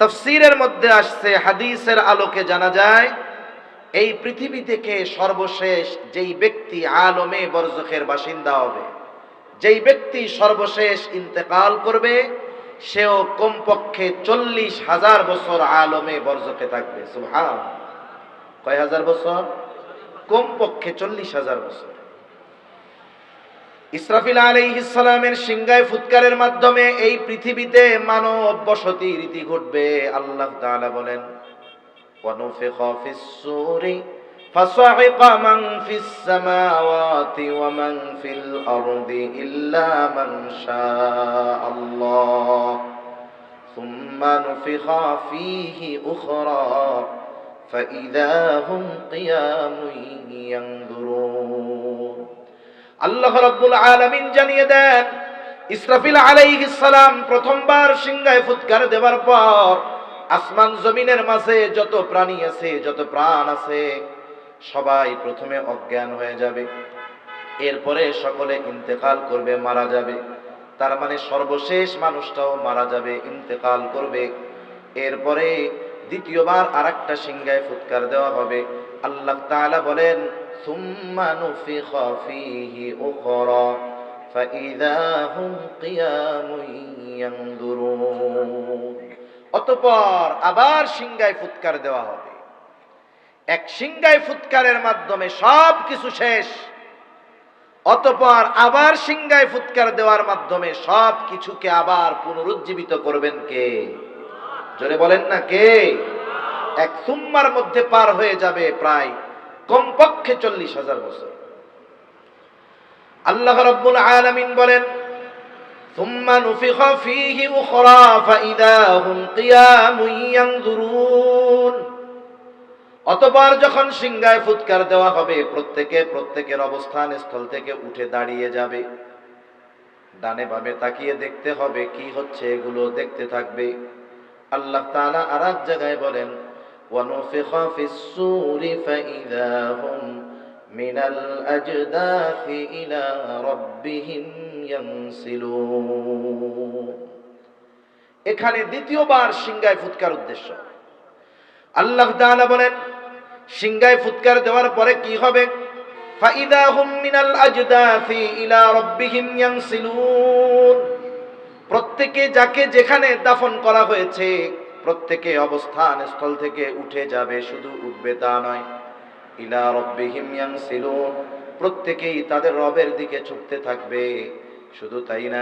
তাফসীরের মধ্যে আসছে, হাদিসের আলোকে জানা যায় এই পৃথিবী থেকে সর্বশেষ যেই ব্যক্তি আলমে বরজখের বাসিন্দা হবে, যেই ব্যক্তি সর্বশেষ ইন্তেকাল করবে, সেও কমপক্ষে 40,000 বছর আলমে বরজখে থাকবে। সুবহান! কয় হাজার বছর? কমপক্ষে 40,000 বছর। ইসরাফিল আলাইহিস সালামের সিংহায় ফুৎকারের মাধ্যমে এই পৃথিবীতে মানব বসতি রীতি ঘটবে। আল্লাহ তাআলা বলেন, ওয়ানুফিখা ফিস সূরি ফাসাইকা মান ফিস সামাওয়াতি ওয়া মান ফিল আরদি ইল্লা মান শাআল্লাহ সুম্মা নুফিখা ফীহি উখরা ফাইযা হুম কিয়ামুন ইয়ানজুরুন। আল্লাহ রাব্বুল আলামিন জানিয়ে দেন, ইসরাফিল আলাইহিস সালাম প্রথমবার সিংহায় ফুৎকার দেওয়ার পর আসমান জমিনের মাঝে যত প্রাণী আছে, যত প্রাণ আছে, সবাই প্রথমে অজ্ঞান হয়ে যাবে। এরপরে সকলে ইন্তেকাল করবে, মারা যাবে। তার মানে সর্বশেষ মানুষটাও মারা যাবে, ইন্তেকাল করবে। এরপরে দ্বিতীয়বার আরেকটা সিংহায় ফুৎকার দেওয়া হবে। আল্লাহ তাআলা বলেন, সুম্মা নুফিখা ফীহি উখরা ফাইযা হুম কিয়ামুন ইয়ানজুরুন। অতঃপর আবার সিংহায় ফুৎকার দেওয়া হবে। এক সিংহায় ফুৎকারের মাধ্যমে সব কিছু শেষ। অতঃপর আবার সিংহায় ফুৎকার দেওয়ার মাধ্যমে সব কিছুকে আবার পুনরুজ্জীবিত করবেন কে? জোরে বলেন না, কে? এক সুম্মার মধ্যে পার হয়ে যাবে প্রায় কমপক্ষে 40,000 বছর। আল্লাহ রাব্বুল আলামিন বলেন, সুম্মা নুফিখা ফীহি উখরা ফাইযা হুম কিয়ামুন ইয়ানজুরুন। অতঃপর যখন সিংহায় ফুৎকার দেওয়া হবে, প্রত্যেকের অবস্থান স্থল থেকে উঠে দাঁড়িয়ে যাবে। ডানে বামে তাকিয়ে দেখতে হবে কি হচ্ছে, এগুলো দেখতে থাকবে। আল্লাহ তাআলা আরেক জায়গায় বলেন, ওয়ানুফিখা ফিস সূরি ফাইযা হুম মিনাল আজদাসি ইলা রাব্বিহিম ইয়ানসিলুন। এখানে দ্বিতীয়বার সিংহায় ফুৎকার উদ্দেশ্য। আল্লাহ তাআলা বলেন, সিংহায় ফুৎকার দেওয়ার পরে কি হবে? ফাইযা হুম মিনাল আজদাসি ইলা রাব্বিহিম ইয়ানসিলুন। প্রত্যেকে যাকে যেখানে দাফন করা হয়েছে, প্রত্যেকে অবস্থান স্থল থেকে উঠে যাবে। শুধু উঠবে তা নয়, ইলা রাব্বিহিম ইয়ানসিলুন, প্রত্যেকেই তাদের রবের দিকে ছুটতে থাকবে। শুধু তাই না,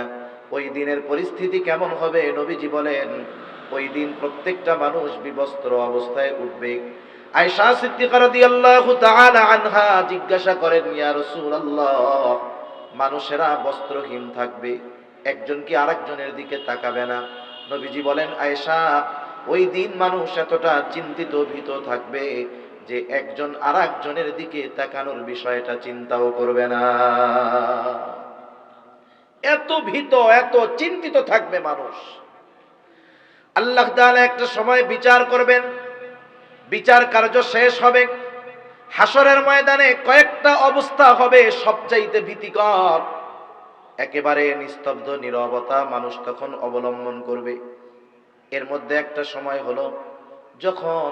ওই দিনের পরিস্থিতি কেমন হবে? নবীজি বলেন, ওই দিন প্রত্যেকটা মানুষ বিবস্ত্র অবস্থায় উঠবে। আয়েশা সিদ্দিকা রাদিয়াল্লাহু তাআলা আনহা জিজ্ঞাসা করেন, ইয়া রাসূলুল্লাহ, মানুষেরা বস্ত্রহীন থাকবে, একজন কি আরেকজনের দিকে তাকাবে না? নবীজি বলেন, আয়েশা, ওই দিন মানুষ এতটা চিন্তিত ভীত থাকবে যে একজন আরেকজনের দিকে তাকানোর বিষয়টা চিন্তাও করবে না। এত ভীত, এত চিন্তিত থাকবে মানুষ। আল্লাহ তাআলা একটা সময় বিচার করবেন। বিচার কার্য শেষ হবে। হাসরের ময়দানে কয়েকটা অবস্থা হবে সবচাইতে ভীতিকর। একেবারে নিস্তব্ধ নীরবতা মানুষ তখন অবলম্বন করবে। এর মধ্যে একটা সময় হলো যখন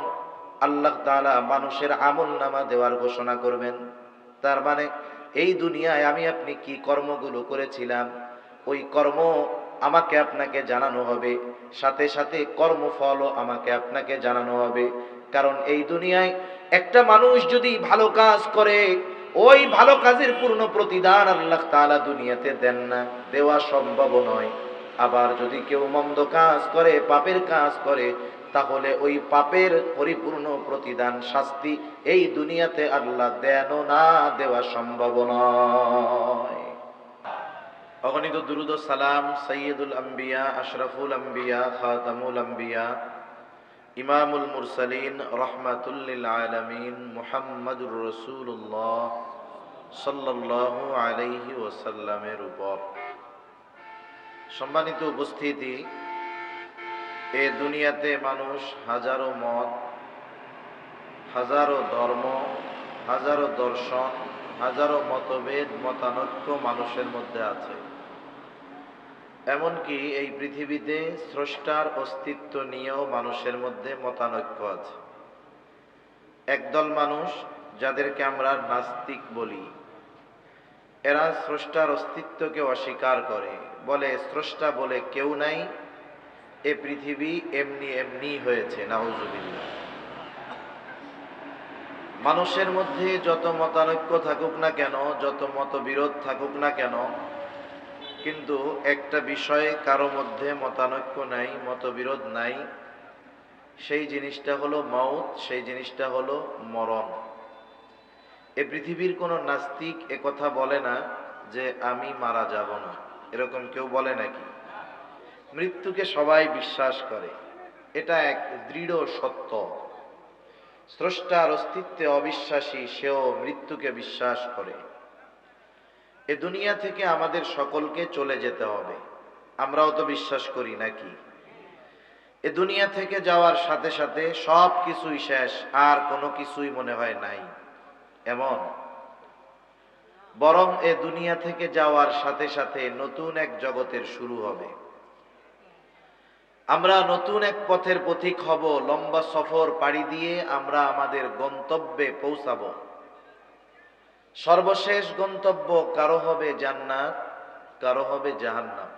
আল্লাহ তাআলা মানুষের আমলনামা দেওয়ার ঘোষণা করবেন। তার মানে এই দুনিয়ায় আমি আপনি কি কর্মগুলো করেছিলাম, ওই কর্ম আমাকে আপনাকে জানানো হবে। সাথে সাথে কর্মফলও আমাকে আপনাকে জানানো হবে। কারণ এই দুনিয়ায় একটা মানুষ যদি ভালো কাজ করে, ওই ভালো কাজের পূর্ণ প্রতিদান আল্লাহ তাআলা দুনিয়াতে দেন না, দেওয়া সম্ভব নয়। আবার যদি কেউ মন্দ কাজ করে, পাপের কাজ করে, তাহলে ওই পাপের পরিপূর্ণ প্রতিদান, শাস্তি এই দুনিয়াতে আল্লাহ দেন না, দেওয়া সম্ভব নয়। অগণিত দুরূদ ও সালাম সাইয়্যিদুল আম্বিয়া, আশরাফুল আম্বিয়া, খাতামুল আম্বিয়া, ইমামুল মুরসালিন, রাহমাতুল লিল আলামিন, মুহাম্মাদুর রাসূলুল্লাহ সাল্লাল্লাহু আলাইহি ওয়াসাল্লামের উপর। সম্মানিত উপস্থিতি, এ দুনিয়াতে মানুষ হাজারো মত, হাজারো ধর্ম, হাজারো দর্শন, হাজারো মতভেদ, মতানৈক্য মানুষের মধ্যে আছে। এমনকি এই পৃথিবীতে স্রষ্টার অস্তিত্ব নিয়েও মানুষের মধ্যে মতানৈক্য আছে। একদল মানুষ যাদেরকে আমরা নাস্তিক বলি, এরা স্রষ্টার অস্তিত্বকে অস্বীকার করে, বলে স্রষ্টা বলে কেউ নাই, এ পৃথিবী এমনি এমনি হয়েছে। নাউজুবিল্লাহ। মানুষের মধ্যে যত মতানৈক্য থাকুক না কেন, যত মতবিরোধ থাকুক না কেন, কিন্তু একটা বিষয়ে কারো মধ্যে মতানৈক্য নাই, মতবিরোধ নাই, সেই জিনিসটা হলো মউত, সেই জিনিসটা হলো মরণ। এ পৃথিবীর কোনো নাস্তিক এ কথা বলে না যে আমি মারা যাব না, এরকম কেউ বলে নাকি? মৃত্যুকে সবাই বিশ্বাস করে, এটা এক দৃঢ় সত্য। স্রষ্টার অস্তিত্বে অবিশ্বাসী সেও মৃত্যুকে বিশ্বাস করে। এ দুনিয়া থেকে আমাদের সকলকে চলে যেতে হবে, আমরাও তো বিশ্বাস করি নাকি? এ দুনিয়া থেকে যাওয়ার সাথে সাথে সব কিছুই শেষ, আর কোনো কিছুই মনে হয় নাই এমন। বরং এ দুনিয়া থেকে যাওয়ার সাথে সাথে নতুন এক জগতের শুরু হবে। আমরা নতুন এক পথের পথিক হব, লম্বা সফর পাড়ি দিয়ে আমরা আমাদের গন্তব্যে পৌঁছাবো। সর্বশেষ গন্তব্য কারো হবে জান্নাত, কারো হবে জাহান্নাম।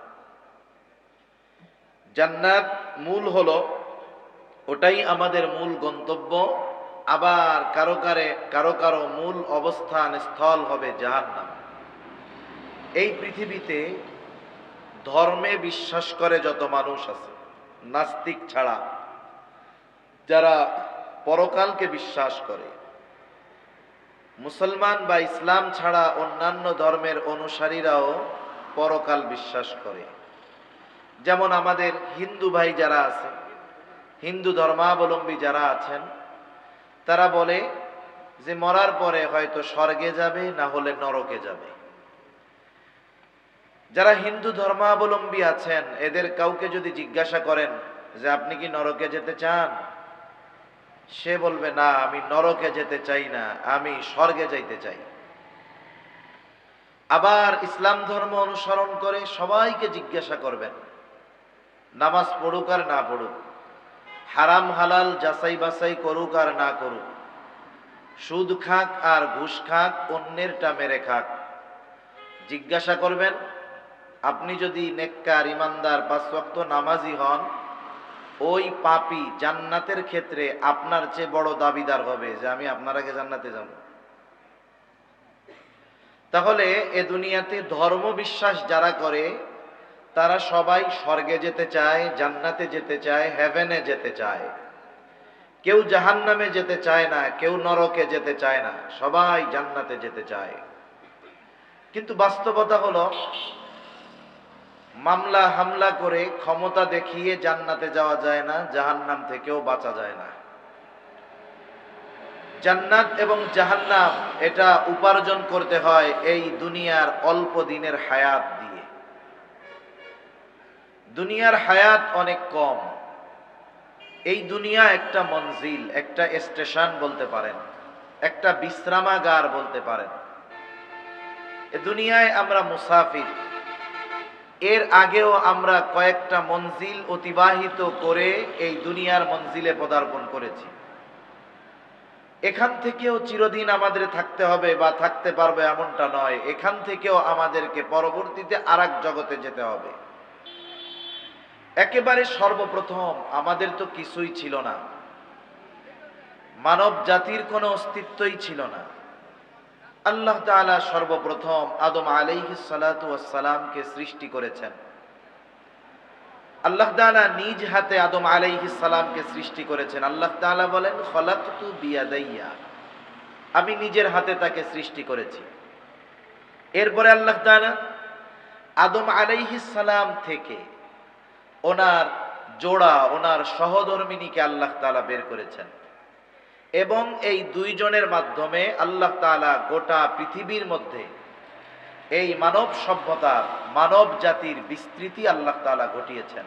জান্নাত মূল হলো, ওটাই আমাদের মূল গন্তব্য। আবার কারো কারো মূল অবস্থান স্থল হবে জাহান্নাম। এই পৃথিবীতে ধর্মে বিশ্বাস করে যত মানুষ আছে, নাস্তিক ছাড়া, যারা পরকালকে বিশ্বাস করে, মুসলমান বা ইসলাম ছাড়া অন্যান্য ধর্মের অনুসারীরাও পরকাল বিশ্বাস করে। যেমন আমাদের হিন্দু ভাই যারা আছে, হিন্দু ধর্মাবলম্বী যারা আছেন, তারা বলে যে মরার পরে হয়তো স্বর্গে যাবে, না হলে নরকে যাবে। যারা হিন্দু ধর্মাবলম্বী আছেন, এদের কাউকে যদি জিজ্ঞাসা করেন যে আপনি কি নরকে যেতে চান, সে বলবে না, আমি নরকে যেতে চাই না, আমি স্বর্গে যাইতে চাই। আবার ইসলাম ধর্ম অনুসরণ করে সবাইকে জিজ্ঞাসা করবেন, নামাজ পড়ুক আর না পড়ুক, হারাম হালাল যাচাই বাছাই করুক আর না করুক, সুদ খাক আর ঘুষ খাক, অন্যেরটা মেরে খাক, জিজ্ঞাসা করবেন আপনি যদি নেককার ইমানদার 5 ওয়াক্ত নামাজি হন, ওই পাপী জান্নাতের ক্ষেত্রে আপনার চেয়ে বড় দাবিদার হবে যে আমি আপনার আগে জান্নাতে যাব। তাহলে এ দুনিয়াতে ধর্ম বিশ্বাস যারা করে, তারা সবাই স্বর্গে যেতে চায়, জান্নাতে যেতে চায়, হেভেনে যেতে চায়। কেউ জাহান্নামে যেতে চায় না, কেউ নরকে যেতে চায় না, সবাই জান্নাতে যেতে চায়। কিন্তু বাস্তবতা হলো, মামলা হামলা করে ক্ষমতা দেখিয়ে জান্নাতে যাওয়া যায় না, জাহান্নাম থেকেও বাঁচা যায় না। জান্নাত এবং জাহান্নাম এটা উপার্জন করতে হয় এই দুনিয়ার অল্প দিনের হায়াত দিয়ে। দুনিয়ার হায়াত অনেক কম। এই দুনিয়া একটা মঞ্জিল, একটা স্টেশন বলতে পারেন, একটা বিশ্রামাগার বলতে পারেন। এ দুনিয়ায় আমরা মুসাফির। এর আগেও আমরা কয়েকটা মঞ্জিল অতিবাহিত করে এই দুনিয়ার মঞ্জিলে পদার্পণ করেছি। এখান থেকেও চিরদিন আমাদের থাকতে হবে বা থাকতে পারবে এমনটা নয়, এখান থেকেও আমাদেরকে পরবর্তীতে আরেক জগতে যেতে হবে। একেবারে সর্বপ্রথম আমাদের তো কিছুই ছিল না, মানব জাতির কোনো অস্তিত্বই ছিল না। আল্লাহ তাআলা সর্বপ্রথম আদম আলাইহিস সালাতু ওয়াস সালামকে সৃষ্টি করেছেন। আল্লাহ তাআলা নিজ হাতে আদম আলাইহিস সালামকে সৃষ্টি করেছেন। আল্লাহ তাআলা বলেন, খলাকতু বিয়াদাইয়া, আমি নিজের হাতে তাকে সৃষ্টি করেছি। এরপরে আল্লাহ তাআলা আদম আলাইহিস সালাম থেকে ওনার জোড়া, ওনার সহধর্মিণীকে আল্লাহ তাআলা বের করেছেন, এবং এই দুইজনের মাধ্যমে আল্লাহ তাআলা গোটা পৃথিবীর মধ্যে এই মানব সভ্যতার, মানব জাতির বিস্তৃতি আল্লাহ তাআলা ঘটিয়েছেন।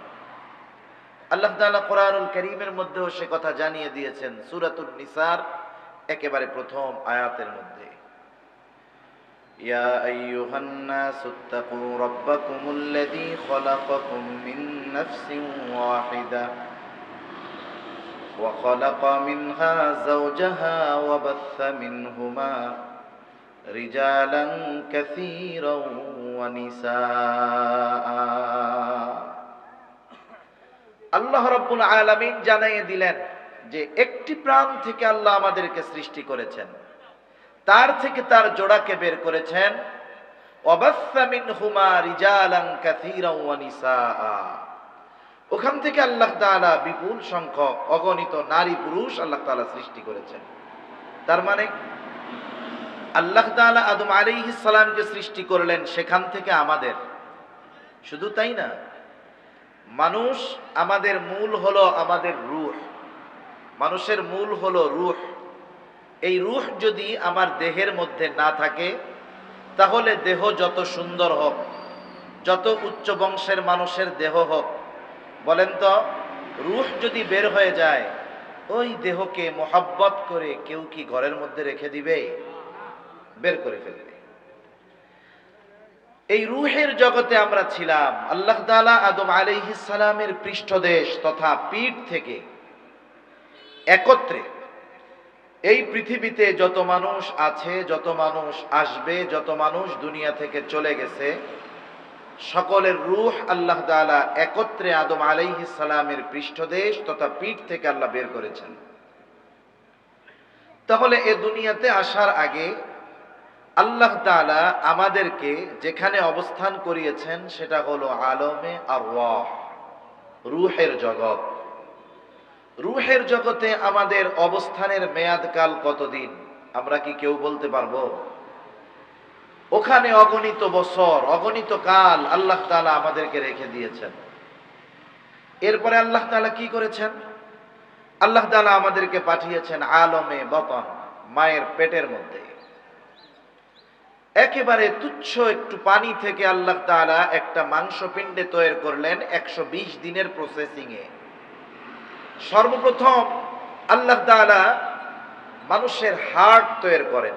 আল্লাহ তাআলা কোরআনুল কারীমের মধ্যেও সে কথা জানিয়ে দিয়েছেন, সূরাতুন নিসার একেবারে প্রথম আয়াতের মধ্যে। يا أيها الناس اتقوا ربكم الذي خلقكم من نفس واحدة وخلق منها زوجها وبث منهما رجالا كثيرا ونساء আল্লাহ রাব্বুল আলামিন জানিয়ে দিলেন যে একটি প্রাণ থেকে আল্লাহ আমাদেরকে সৃষ্টি করেছেন, তার থেকে তার জোড়াকে বের করেছেন। ওয়াবাসসা মিনহুমা রিজালান কাসীরান ওয়া নিসাআ, ওখান থেকে আল্লাহ তাআলা বিপুল সংখ্যক অগণিত নারী পুরুষ আল্লাহ তাআলা সৃষ্টি করেছেন। তার মানে আল্লাহ তাআলা আদম আলাইহিস সালামকে সৃষ্টি করলেন, সেখান থেকে আমাদের। শুধু তাই না, মানুষ আমাদের মূল হলো আমাদের রূহ। মানুষের মূল হলো রূহ। এই রূহ যদি আমার দেহের মধ্যে না থাকে, তাহলে দেহ যত সুন্দর হোক, যত উচ্চ বংশের মানুষের দেহ হোক, বলেন তো রূহ যদি বের হয়ে যায়, ওই দেহকে মোহাব্বত করে কেউ কি ঘরের মধ্যে রেখে দিবে? বের করে ফেলবে। এই রূহের জগতে আমরা ছিলাম। আল্লাহ তাআলা আদম আলাইহিস সালামের পৃষ্ঠদেশ তথা পিঠ থেকে একত্রে এই পৃথিবীতে যত মানুষ আছে, যত মানুষ আসবে, যত মানুষ দুনিয়া থেকে চলে গেছে, সকলের রূহ আল্লাহ তাআলা একত্রে আদম আলাইহিস সালামের পৃষ্ঠদেশ তথা পিঠ থেকে আল্লাহ বের করেছেন। তাহলে এ দুনিয়াতে আসার আগে আল্লাহ তাআলা আমাদেরকে যেখানে অবস্থান করিয়েছেন সেটা হলো আলমে আরওয়াহ, রূহের জগৎ। রূহের জগতে আমাদের অবস্থানের মেয়াদকাল কতদিন আমরা কি কেউ বলতে পারবো? ওখানে অগণিত বছর, অগণিত কাল আল্লাহ তাআলা আমাদেরকে রেখে দিয়েছেন। এরপরে আল্লাহ তাআলা কি করেছেন? আল্লাহ তাআলা আমাদেরকে পাঠিয়েছেন আলমে বতন, মায়ের পেটের মধ্যে। একেবারে তুচ্ছ একটু পানি থেকে আল্লাহ তাআলা একটা মাংসপিণ্ডে তৈরি করলেন 120 দিনের প্রসেসিং এ। সর্বপ্রথম আল্লাহ তাআলা মানুষের হার্ট তৈরি করেন।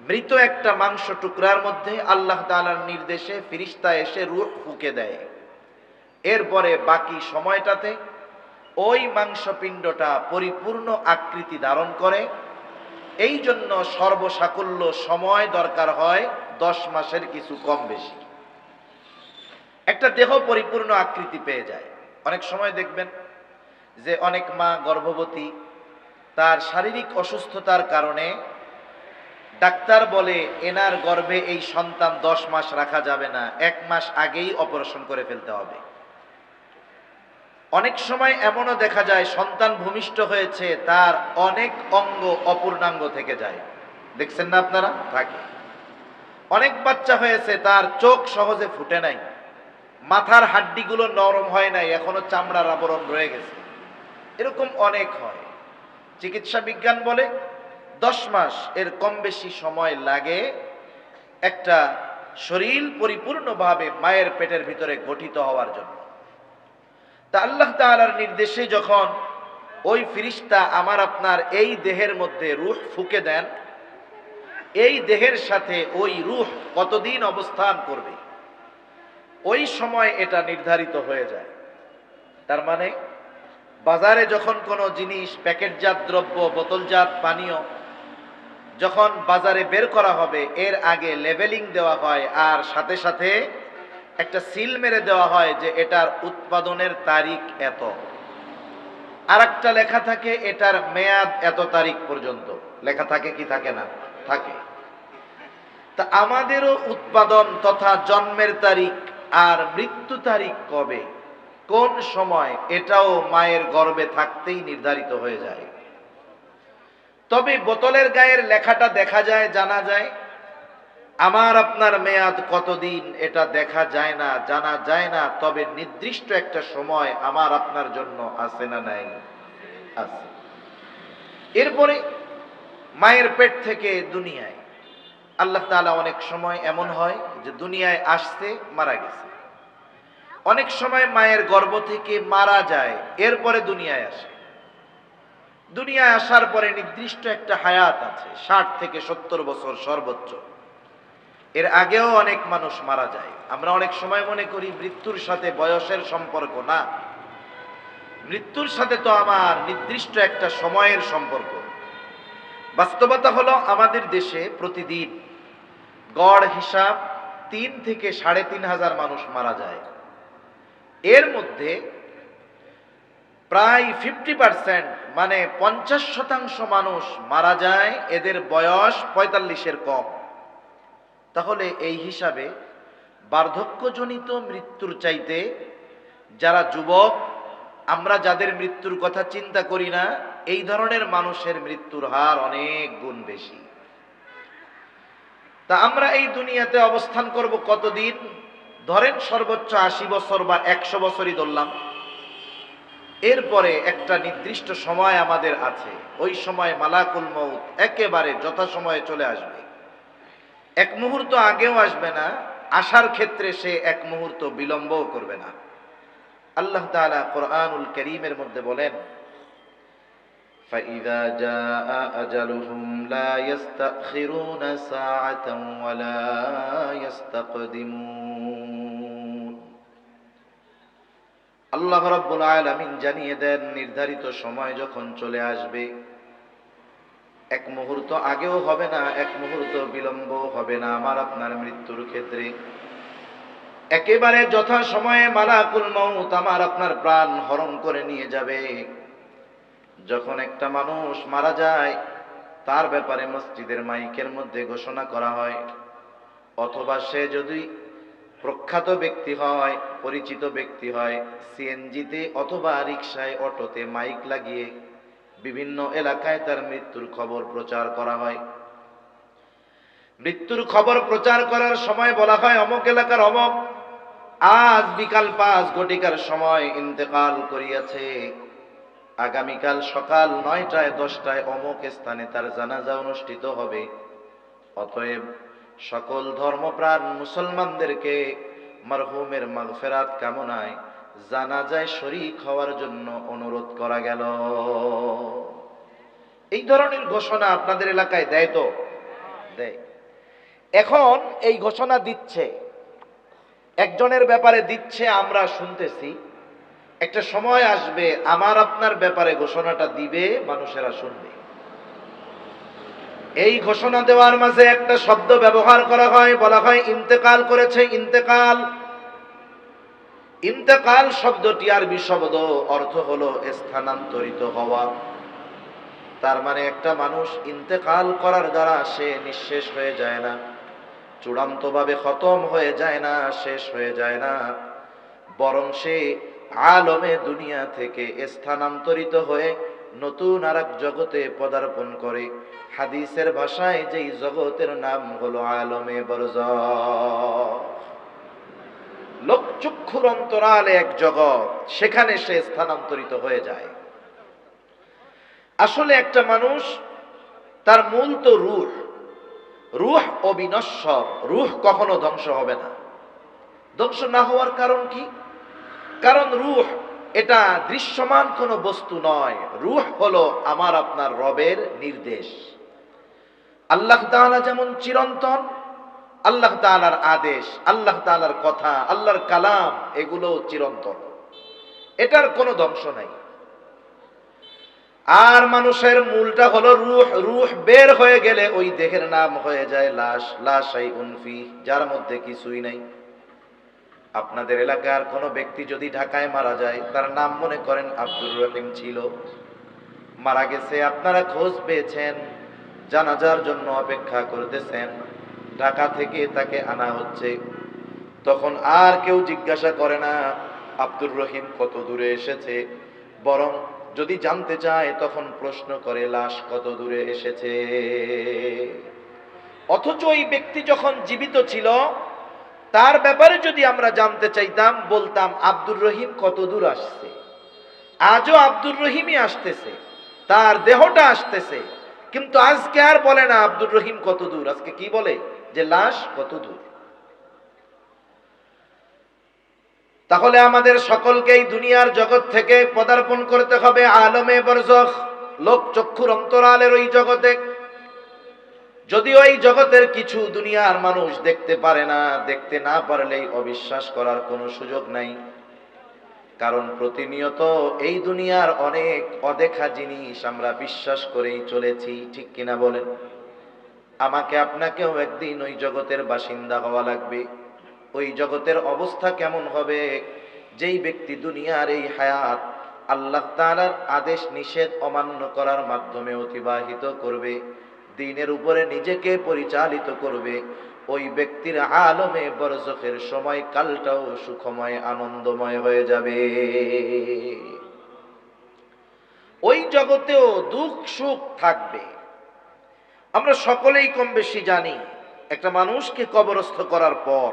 মৃত একটা মাংস টুকরার মধ্যে আল্লাহ তাআলার নির্দেশে ফেরেশতা এসে রূহ ফুঁকে দেয়। এরপরে বাকি সময়টাতে ওই মাংসপিণ্ডটা পরিপূর্ণ আকৃতি ধারণ করে। এই জন্য সর্বসাকুল্য সময় দরকার হয় 10 মাসের কিছু কম বেশি। একটা দেহ পরিপূর্ণ আকৃতি পেয়ে যায়। অনেক সময় দেখবেন যে অনেক মা গর্ভবতী, তার শারীরিক অসুস্থতার কারণে ডাক্তার বলে এনার গর্ভে এই সন্তান 10 মাস রাখা যাবে না, 1 মাস আগেই অপারেশন করে ফেলতে হবে। অনেক সময় এমনও দেখা যায় সন্তান ভূমিষ্ঠ হয়েছে, তার অনেক অঙ্গ অপূর্ণাঙ্গ থেকে যায়। দেখছেন না আপনারা? থাকে। অনেক বাচ্চা হয়েছে, তার চোখ সহজে ফুটে নাই, মাথার হাড্ডিগুলো নরম হয় নাই, এখনো চামড়ার আবরণ রয়ে গেছে। এরকম অনেক হয়। চিকিৎসা বিজ্ঞান বলে 10 মাস এর কম বেশি সময় লাগে একটা শরীর পরিপূর্ণভাবে মায়ের পেটের ভিতরে গঠিত হওয়ার জন্য। তা আল্লাহ তাআলার নির্দেশে যখন ওই ফেরেশতা আমার আপনার এই দেহের মধ্যে রূহ ফুঁকে দেন, এই দেহের সাথে ওই রূহ কতদিন অবস্থান করবে ওই সময় এটা নির্ধারিত হয়ে যায়। তার মানে বাজারে যখন কোনো জিনিস, প্যাকেটজাত দ্রব্য, বোতলজাত পানীয় যখন বাজারে বের করা হবে, এর আগে লেবেলিং দেওয়া হয়, আর সাথে সাথে একটা সিল মেরে দেওয়া হয় যে এটার উৎপাদনের তারিখ এত, আর একটা লেখা থাকে এটার মেয়াদ এত তারিখ পর্যন্ত। লেখা থাকে কি থাকে না? থাকে। তা আমাদেরও উৎপাদন তথা জন্মের তারিখ আর মৃত্যু তারিখ কবে, কোন সময়, এটাও মায়ের গর্ভে থাকতেই নির্ধারিত হয়ে যায়। তবে বোতলের গায়ের লেখাটা দেখা যায়, জানা যায়। আমার আপনার মেয়াদ কতদিন এটা দেখা যায় না, জানা যায় না। তবে নির্দিষ্ট একটা সময় আমার আপনার জন্য আছে না নাই? আছে। এরপরে মায়ের পেট থেকে দুনিয়ায় আল্লাহ তাআলা অনেক সময় এমন হয় যে দুনিয়ায় আসতে মারা গেছে, অনেক সময় মায়ের গর্ভ থেকে মারা যায়, এরপরে দুনিয়ায় আসে। দুনিয়ায় আসার পরে নির্দিষ্ট একটা হায়াত আছে, 60 থেকে 70 বছর সর্বোচ্চ। এর আগেও অনেক মানুষ মারা যায়। আমরা অনেক সময় মনে করি মৃত্যুর সাথে বয়সের সম্পর্ক, না, মৃত্যুর সাথে তো আমার নির্দিষ্ট একটা সময়ের সম্পর্ক। বাস্তবতা হলো আমাদের দেশে প্রতিদিন গড় হিসাব 3 থেকে 3,500 মানুষ মারা যায়। এর মধ্যে প্রায় 50%, মানে 50% মানুষ মারা যায় এদের বয়স 45-এর কম। তাহলে এই হিসাবে বার্ধক্যজনিত মৃত্যুর চাইতে যারা যুবক, আমরা যাদের মৃত্যুর কথা চিন্তা করি না, এই ধরনের মানুষের মৃত্যুর হার অনেক গুণ বেশি। তা আমরা এই দুনিয়াতে অবস্থান করব কতদিন? ধরেন সর্বোচ্চ 80 বছর বা 100 বছরই ধরলাম। এরপরে একটা নির্দিষ্ট সময় আমাদের আছে, ওই সময় মালাকুল মউত একেবারে যথাসময়ে চলে আসবে। এক মুহূর্ত আগেও আসবে না, আসার ক্ষেত্রে সে এক মুহূর্ত বিলম্বও করবে না। আল্লাহ তাআলা কোরআনুল কারীমের মধ্যে বলেন, فَإِذَا جَاءَ أَجَلُهُمْ لَا يَسْتَأْخِرُونَ سَاعَةً وَلَا يَسْتَقْدِمُونَ। আল্লাহ রাব্বুল আলামিন জানিয়ে দেন, নির্ধারিত সময় যখন চলে আসবে, এক মুহূর্ত আগেও হবে না, এক মুহূর্ত বিলম্ব হবে না আমার আপনার মৃত্যুর ক্ষেত্রে। একেবারে যথা সময়ে মালাকুল মউত আমার আপনার প্রাণ হরণ করে নিয়ে যাবে। যখন একটা মানুষ মারা যায়, তার ব্যাপারে মসজিদের মাইকের মধ্যে ঘোষণা করা হয়, অথবা সে যদি প্রখ্যাত ব্যক্তি হয়, পরিচিত ব্যক্তি হয়, সিএনজিতে অথবা রিকশায়, অটোতে মাইক লাগিয়ে বিভিন্ন এলাকায় তার মৃত্যুর খবর প্রচার করা হয়। মৃত্যুর খবর প্রচার করার সময় বলা হয়, অমুক এলাকার অমুক আজ বিকাল 5 ঘটিকার সময় ইন্তেকাল করিয়াছে, আগামীকাল সকাল 9টায় 10টায় অমুক স্থানে তার জানাজা অনুষ্ঠিত হবে। অতএব সকল ধর্মপ্রাণ মুসলমানদেরকে মরহুমের মাগফিরাত কামনায় জানাজায় শরীক হওয়ার জন্য অনুরোধ করা গেল। এই ধরনের ঘোষণা আপনাদের এলাকায় দেয় তো? দেয়। এখন এই ঘোষণা দিচ্ছে, একজনের ব্যাপারে দিচ্ছে, আমরা শুনতেছি। একটা সময় আসবে আমার আপনার ব্যাপারে ঘোষণাটা দিবে, মানুষেরা শুনবে। এই ঘোষণা দেওয়ার মাঝে একটা শব্দ ব্যবহার করা হয়, বলা হয় ইন্তেকাল করেছে। ইন্তেকাল, ইন্তেকাল শব্দটি আরবি শব্দ, অর্থ হলো স্থানান্তরিত হওয়া। তার মানে একটা মানুষ ইন্তেকাল করার দ্বারা সে নিঃশেষ হয়ে যায় না, চূড়ান্তভাবে খতম হয়ে যায় না, শেষ হয়ে যায় না, বরং সে আলমে দুনিয়া থেকে স্থানান্তরিত হয়ে নতুন আরেক জগতে পদার্পণ করে। হাদিসের ভাষায় যেই জগতের নাম হলো আলমে বরজাখ, লোকচক্ষুর অন্তরালে এক জগৎ, সেখানে সে স্থানান্তরিত হয়ে যায়। আসলে একটা মানুষ, তার মূল তো রূহ, রূহ অবিনশ্বর, রূহ কখনো ধ্বংস হবে না। ধ্বংস না হওয়ার কারণ কি? কারণ রূহ এটা দৃশ্যমান কোনো বস্তু নয়। রূহ হলো আমার আপনার রবের নির্দেশ। আল্লাহ তাআলা যেমন চিরন্তন, আল্লাহ তাআলার আদেশ, আল্লাহ তাআলার কথা, আল্লাহর কালাম, এগুলো চিরন্তন, এটার কোনো ধ্বংস নাই। আর মানুষের মূলটা হলো রূহ। রূহ বের হয়ে গেলে ওই দেহের নাম হয়ে যায় লাশ। লা শাইউন ফি, যার মধ্যে কিছুই নাই। আপনাদের এলাকার কোনো ব্যক্তি যদি ঢাকায় মারা যায়, তার নাম মনে করেন আব্দুর রহিম ছিল, মারা গেছে, আপনারা খোঁজ পেয়েছেন, জানাজার জন্য অপেক্ষা করতেছেন, ঢাকা থেকে তাকে আনা হচ্ছে। তখন আর কেউ জিজ্ঞাসা করে না আব্দুর রহিম কত দূরে এসেছে, বরং যদি জানতে চায় তখন প্রশ্ন করে লাশ কত দূরে এসেছে। অথচ ওই ব্যক্তি যখন জীবিত ছিল, তার ব্যাপারে যদি আমরা জানতে চাইতাম, বলতাম আব্দুর রহিম কত দূর আসছে। আজও আব্দুর রহিমই আসতেছে, তার দেহটা আসতেছে, কিন্তু আজকে আর বলে না আব্দুর রহিম কত দূর, আজকে কি বলে? যে লাশ কত দূর। তাহলে আমাদের সকলকে এই দুনিয়ার জগৎ থেকে পদার্পণ করতে হবে আলমে বরজখ, লোক চক্ষুর অন্তরালের ওই জগতে। যদিও এই জগতের কিছু দুনিয়ার মানুষ দেখতে পারে না, দেখতে না পারলেই অবিশ্বাস করার কোনো সুযোগ নাই। কারণ প্রতিনিয়ত এই দুনিয়ার অনেক অদেখা জিনিস আমরা বিশ্বাস করেই চলেছি, ঠিক কিনা বলেন? আমাকে আপনাকেও একদিন ওই জগতের বাসিন্দা হওয়া লাগবে। ওই জগতের অবস্থা কেমন হবে? যেই ব্যক্তি দুনিয়ার এই হায়াত আল্লাহ তাআলার আদেশ নিষেধ অমান্য করার মাধ্যমে অতিবাহিত করবে, দ্বীনের উপরে নিজেকে পরিচালিত করবে, ওই ব্যক্তির আলমে বরজখের সময় কালটাও সুখময় আনন্দময় হয়ে যাবে। ওই জগতেও দুঃখ সুখ থাকবে। আমরা সকলেই কম বেশি জানি, একটা মানুষকে কবরস্থ করার পর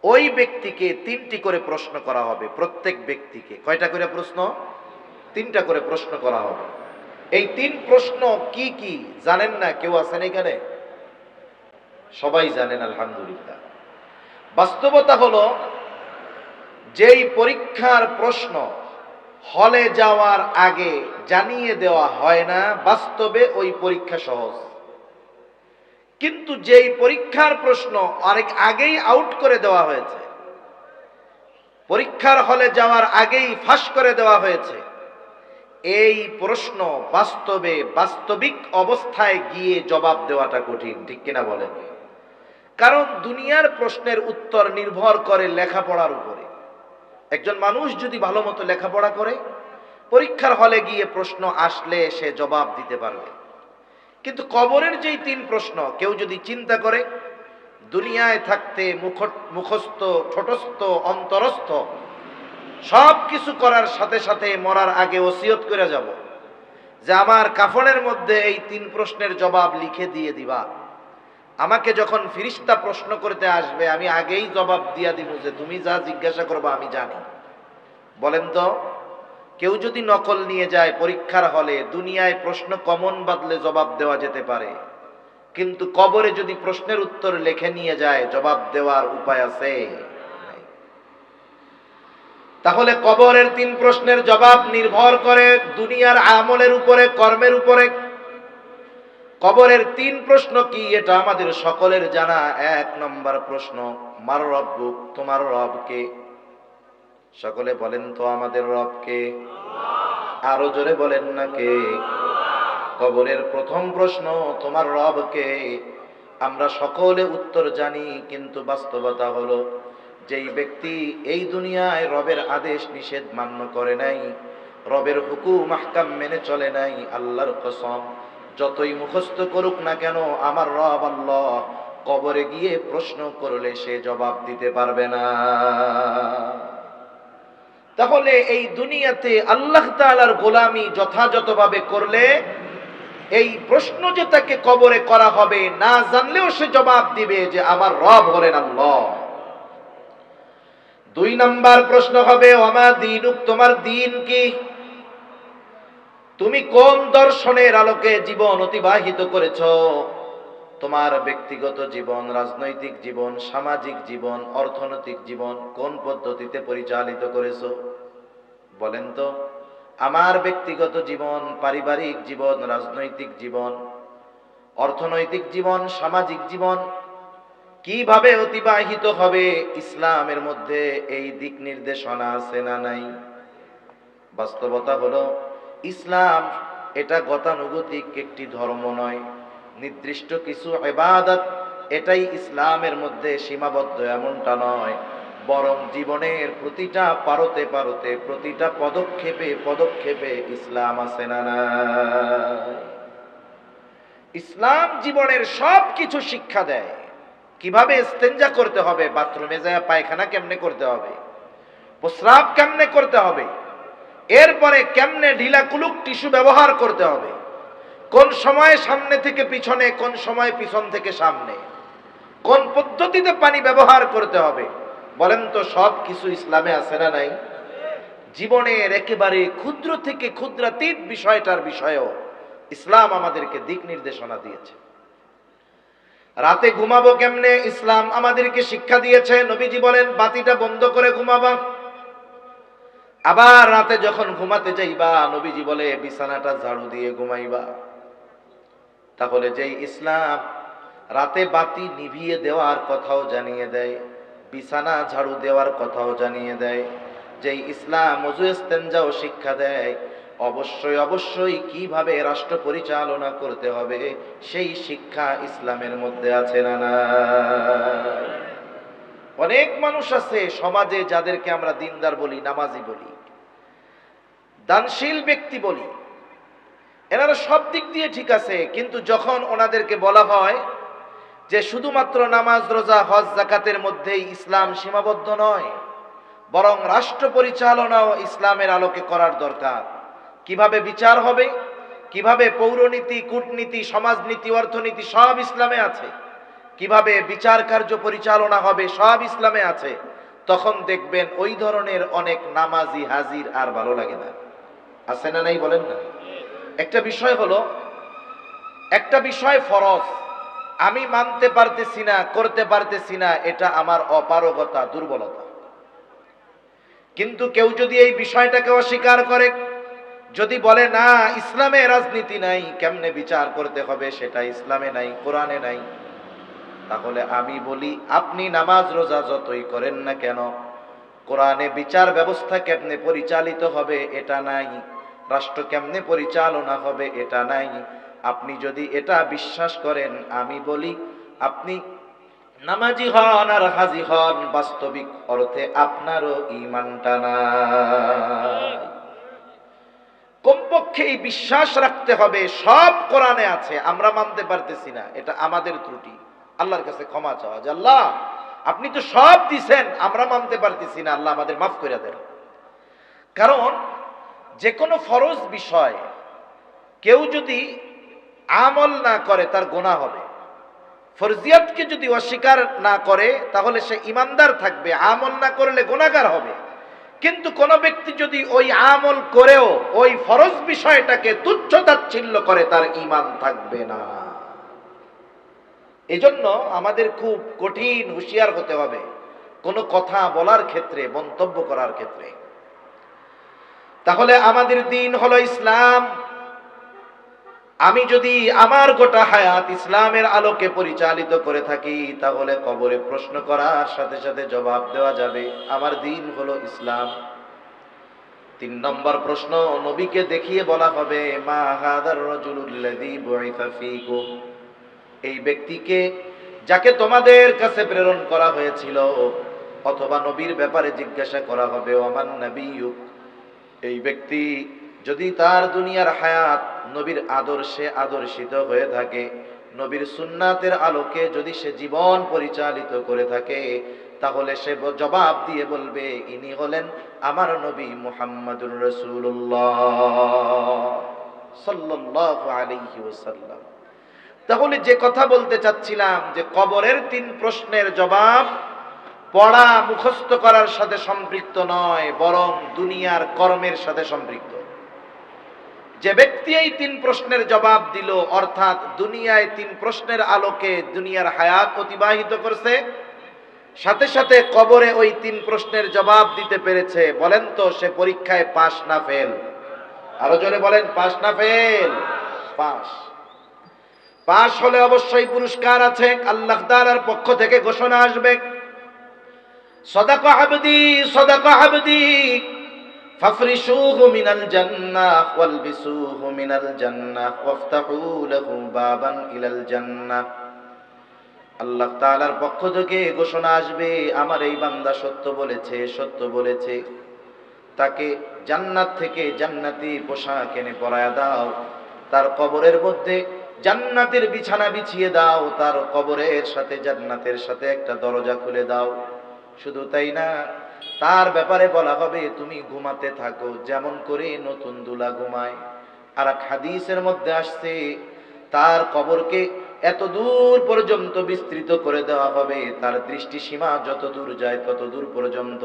ওই ব্যক্তিকে 3টি করে প্রশ্ন করা হবে। প্রত্যেক ব্যক্তিকে কয়টা করে প্রশ্ন? 3টা করে প্রশ্ন করা হবে। এই 3 প্রশ্ন কি কি জানেন না? কেউ আছেন এখানে? সবাই জানেন, আলহামদুলিল্লাহ। বাস্তবতা হলো, যেই পরীক্ষার প্রশ্ন হলে যাওয়ার আগে জানিয়ে দেওয়া হয় না, বাস্তবে ওই পরীক্ষা সহজ। কিন্তু যেই পরীক্ষার প্রশ্ন অনেক আগেই আউট করে দেওয়া হয়েছে, পরীক্ষার হলে যাওয়ার আগেই ফাঁস করে দেওয়া হয়েছে, এই প্রশ্ন বাস্তবে বাস্তবিক অবস্থায় গিয়ে জবাব দেওয়াটা কঠিন, ঠিক কিনা বলেন? কারণ দুনিয়ার প্রশ্নের উত্তর নির্ভর করে লেখাপড়ার উপরে। একজন মানুষ যদি ভালো মতো লেখাপড়া করে, পরীক্ষার হলে গিয়ে প্রশ্ন আসলে সে জবাব দিতে পারবে। কিন্তু কবরের যেই 3 প্রশ্ন, কেউ যদি চিন্তা করে দুনিয়ায় থাকতে মুখস্থ ঠোঁটস্থ অন্তরস্থ সব কিছু করার সাথে সাথে মরার আগে ওসিয়ত করে যাব যে আমার কাফনের মধ্যে এই 3 প্রশ্নের জবাব লিখে দিয়ে দিবা, আমাকে যখন ফিরিস্তা প্রশ্ন করতে আসবে আমি আগেই জবাব দিয়া দিব যে তুমি যা জিজ্ঞাসা করবা আমি জানি। বলেন তো, কেউ যদি নকল নিয়ে যায় পরীক্ষার হলে, দুনিয়ায় প্রশ্ন কমন বাদলে জবাব দেওয়া যেতে পারে, কিন্তু কবরে যদি প্রশ্নের উত্তর লিখে নিয়ে যায় জবাব দেওয়ার উপায় আছে? তাহলে কবরের 3 প্রশ্নের জবাব নির্ভর করে দুনিয়ার আমলের উপরে, কর্মের উপরে। কবরের 3 প্রশ্ন কি এটা আমাদের সকলের জানা। 1 নম্বর প্রশ্ন, মার রব্বুক, তোমার রব কে? সকলে বলেন তো, আমাদের রব কে? আরো জোরে বলেন না কে? কবরের প্রথম প্রশ্ন, তোমার রব কে? আমরা সকলে উত্তর জানি, কিন্তু বাস্তবতা হলো যেই ব্যক্তি এই দুনিয়ায় রবের আদেশ নিষেধ মান্য করে নাই, রবের হুকুম আহকাম মেনে চলে নাই, আল্লাহর কসম যতই মুখস্থ করুক না কেন, আমার রব আল্লাহ কবরে গিয়ে প্রশ্ন করলে সে জবাব দিতে পারবে না। তাহলে এই দুনিয়াতে আল্লাহ তাআলার গোলামি যথাযথভাবে করলে এই প্রশ্ন যে তাকে কবরে করা হবে, না জানলেও সে জবাব দিবে যে আমার রব হলেন আল্লাহ। 2 নাম্বার প্রশ্ন হবে, ওমা দীনুক, তোমার দিন কি? তুমি কোন দর্শনের আলোকে জীবন অতিবাহিত করেছো? তোমার ব্যক্তিগত জীবন, রাজনৈতিক জীবন, সামাজিক জীবন, অর্থনৈতিক জীবন কোন পদ্ধতিতে পরিচালিত করেছো? বলেন তো, আমার ব্যক্তিগত জীবন, পারিবারিক জীবন, রাজনৈতিক জীবন, অর্থনৈতিক জীবন, সামাজিক জীবন কিভাবে অতিবাহিত হবে, ইসলামের মধ্যে এই দিক নির্দেশনা আছে না নাই? বাস্তবতা হলো ইসলাম এটা গতানুগতিক একটি ধর্ম নয়, নির্দিষ্ট কিছু ইবাদত এটাই ইসলামের মধ্যে সীমাবদ্ধ এমনটা নয়, বরং জীবনের প্রতিটা পারতে পারতে, প্রতিটা পদক্ষেপে পদক্ষেপে ইসলাম আছে না নাই? ইসলাম জীবনের সব কিছু শিক্ষা দেয়। কিভাবে ইস্তেঞ্জা করতে হবে, বাথরুমে যায় পায়খানা কেমনে করতে হবে, প্রস্রাব কেমনে করতে হবে, এরপরে কেমনে ঢিলা কুলুক টিস্যু ব্যবহার করতে হবে, কোন সময় সামনে থেকে পিছনে, কোন সময় পিছন থেকে সামনে, কোন পদ্ধতিতে পানি ব্যবহার করতে হবে। বলেন তো, সব কিছু ইসলামে আছে না নাই? জীবনের একেবারে ক্ষুদ্র থেকে ক্ষুদ্রাতীত বিষয়টার বিষয়েও ইসলাম আমাদেরকে দিক নির্দেশনা দিয়েছে। রাতে ঘুমাবো কেমনে, ইসলাম আমাদেরকে শিক্ষা দিয়েছে। নবীজি বলেন বাতিটা বন্ধ করে ঘুমাবা। আবার রাতে যখন ঘুমাতে যাইবা, নবীজি বলে বিছানাটা ঝাড়ু দিয়ে ঘুমাইবা। তাহলে যেই ইসলাম রাতে বাতি নিভিয়ে দেওয়ার কথাও জানিয়ে দেয়, বিছানা ঝাড়ু দেওয়ার কথাও জানিয়ে দেয়, যেই ইসলাম ওযু ইস্তেনজাও শিক্ষা দেয়, অবশ্যই অবশ্যই কিভাবে রাষ্ট্র পরিচালনা করতে হবে সেই শিক্ষা ইসলামের মধ্যে আছে না না? অনেক মানুষ আছে সমাজে যাদেরকে আমরা দিনদার বলি, নামাজি বলি, দানশীল ব্যক্তি বলি, এনারা সব দিক দিয়ে ঠিক আছে, কিন্তু যখন ওনাদেরকে বলা হয় যে শুধুমাত্র নামাজ রোজা হজ যাকাতের মধ্যেই ইসলাম সীমাবদ্ধ নয়, বরং রাষ্ট্র পরিচালনাও ইসলামের আলোকে করার দরকার, কিভাবে বিচার হবে, কিভাবে পৌরনীতি, কূটনীতি, সমাজনীতি, অর্থনীতি সব ইসলামে আছে, কিভাবে বিচার কার্য পরিচালনা হবে সব ইসলামে আছে, তখন দেখবেন ওই ধরনের অনেক নামাজি হাজির আর ভালো লাগে না। আছে না নাই বলেন না? একটা বিষয় হলো, একটা বিষয় ফরজ, আমি মানতে পারতেছি না, করতে পারতেছি না, এটা আমার অপারগতা, দুর্বলতা। কিন্তু কেউ যদি এই বিষয়টাকে অস্বীকার করে, যদি বলে না ইসলামে রাজনীতি নাই, কেমনে বিচার করতে হবে সেটা ইসলামে নাই, কোরআনে নাই, তাহলে আমি বলি আপনি নামাজ রোজা যতই করেন না কেন, কোরআনে বিচার ব্যবস্থা কেমনে পরিচালিত হবে এটা নাই, রাষ্ট্র কেমনে পরিচালনা হবে এটা নাই। আপনি যদি এটা বিশ্বাস করেন, আমি বলি আপনি নামাজি হন আর হাজি হন, বাস্তবিক অর্থে আপনারও ঈমানটা নাই। কমপক্ষে এই বিশ্বাস রাখতে হবে সব কোরআনে আছে, আমরা মানতে পারতেছি না, এটা আমাদের ত্রুটি, আল্লাহর কাছে ক্ষমা চাওয়া যে আল্লাহ আপনি তো সব দিছেন, আমরা মানতে পারতেছি না, আল্লাহ আমাদের মাফ করে দেন। কারণ যে কোনো ফরজ বিষয় কেউ যদি আমল না করে তার গুনাহ হবে, ফরজিয়াতকে যদি অস্বীকার না করে তাহলে সে ইমানদার থাকবে, আমল না করলে গুনাহগার হবে। কিন্তু কোন ব্যক্তি যদি ওই আমল করেও ওই ফরজ বিষয়টাকে তুচ্ছ তাচ্ছিল্য করে, তার ঈমান থাকবে না। এজন্য আমাদের খুব কঠিন হুঁশিয়ার হতে হবে কোনো কথা বলার ক্ষেত্রে, মন্তব্য করার ক্ষেত্রে। তাহলে আমাদের দিন হলো ইসলাম। আমি যদি আমার গোটা হায়াত ইসলামের আলোকে পরিচালিত করে থাকি, তাহলে কবরে প্রশ্ন করার সাথে সাথে জবাব দেওয়া যাবে আমার দিন হলো ইসলাম। ৩ নম্বর প্রশ্ন, নবীকে দেখিয়ে বলা হবে মা হাদার রাজুলুল্লাযী বুইসা ফীকুম, এই ব্যক্তিকে যাকে তোমাদের কাছে প্রেরণ করা হয়েছিল, অথবা নবীর ব্যাপারে জিজ্ঞাসা করা হবে ওমান নাবিয়্যুক, এই ব্যক্তি যদি তার দুনিয়ার হায়াত নবীর আদর্শে আদর্শিত হয়ে থাকে, নবীর সুন্নাতের আলোকে যদি সে জীবন পরিচালিত করে থাকে, তাহলে সে জবাব দিয়ে বলবে ইনি হলেন আমার নবী মুহাম্মাদুর রাসূলুল্লাহ সাল্লাল্লাহু আলাইহি ওয়াসাল্লাম। তাহলে যে কথা বলতে চাচ্ছিলাম যে কবরের 3 প্রশ্নের জবাব পড়া মুখস্থ করার সাথে সম্পৃক্ত নয়, বরং দুনিয়ার কর্মের সাথে সম্পৃক্ত। যে ব্যক্তি এই 3 প্রশ্নের জবাব দিল, অর্থাৎ দুনিয়ায় 3 প্রশ্নের আলোকে দুনিয়ার হায়াত অতিবাহিত করছে, সাথে সাথে কবরে ওই 3 প্রশ্নের জবাব দিতে পেরেছে, বলেন তো সে পরীক্ষায় পাস না ফেল? আরো জোরে বলেন, পাস না ফেল? পাস। পাস হলে অবশ্যই পুরস্কার আছে, আল্লাহ তাআলার পক্ষ থেকে ঘোষণা আসবে সাদাকা আবদি সাদাকা আবদি ফাফরিশুহু মিনাল জান্নাহ ওয়ালবিসুহু মিনাল জান্নাহ ওয়াফতাহু লাহু বাবান ইলাল জান্নাহ। আল্লাহ তাআলার পক্ষ থেকে ঘোষণা আসবে আমার এই বান্দা সত্য বলেছে, সত্য বলেছে, তাকে জান্নাত থেকে জান্নাতি পোশাক এনে পরায়া দাও, তার কবরের মধ্যে জান্নাতের বিছানা বিছিয়ে দাও, তার কবরের সাথে জান্নাতের সাথে একটা দরজা খুলে দাও। শুধু তাই না, তার ব্যাপারে বলা হবে তুমি ঘুমাতে থাকো যেমন করে নতুন দুলা ঘুমায়। আর এক হাদিসের মধ্যে আসছে তার কবরকে এত দূর পর্যন্ত বিস্তৃত করে দেওয়া হবে, তার দৃষ্টি সীমা যত দূর যায় তত দূর পর্যন্ত।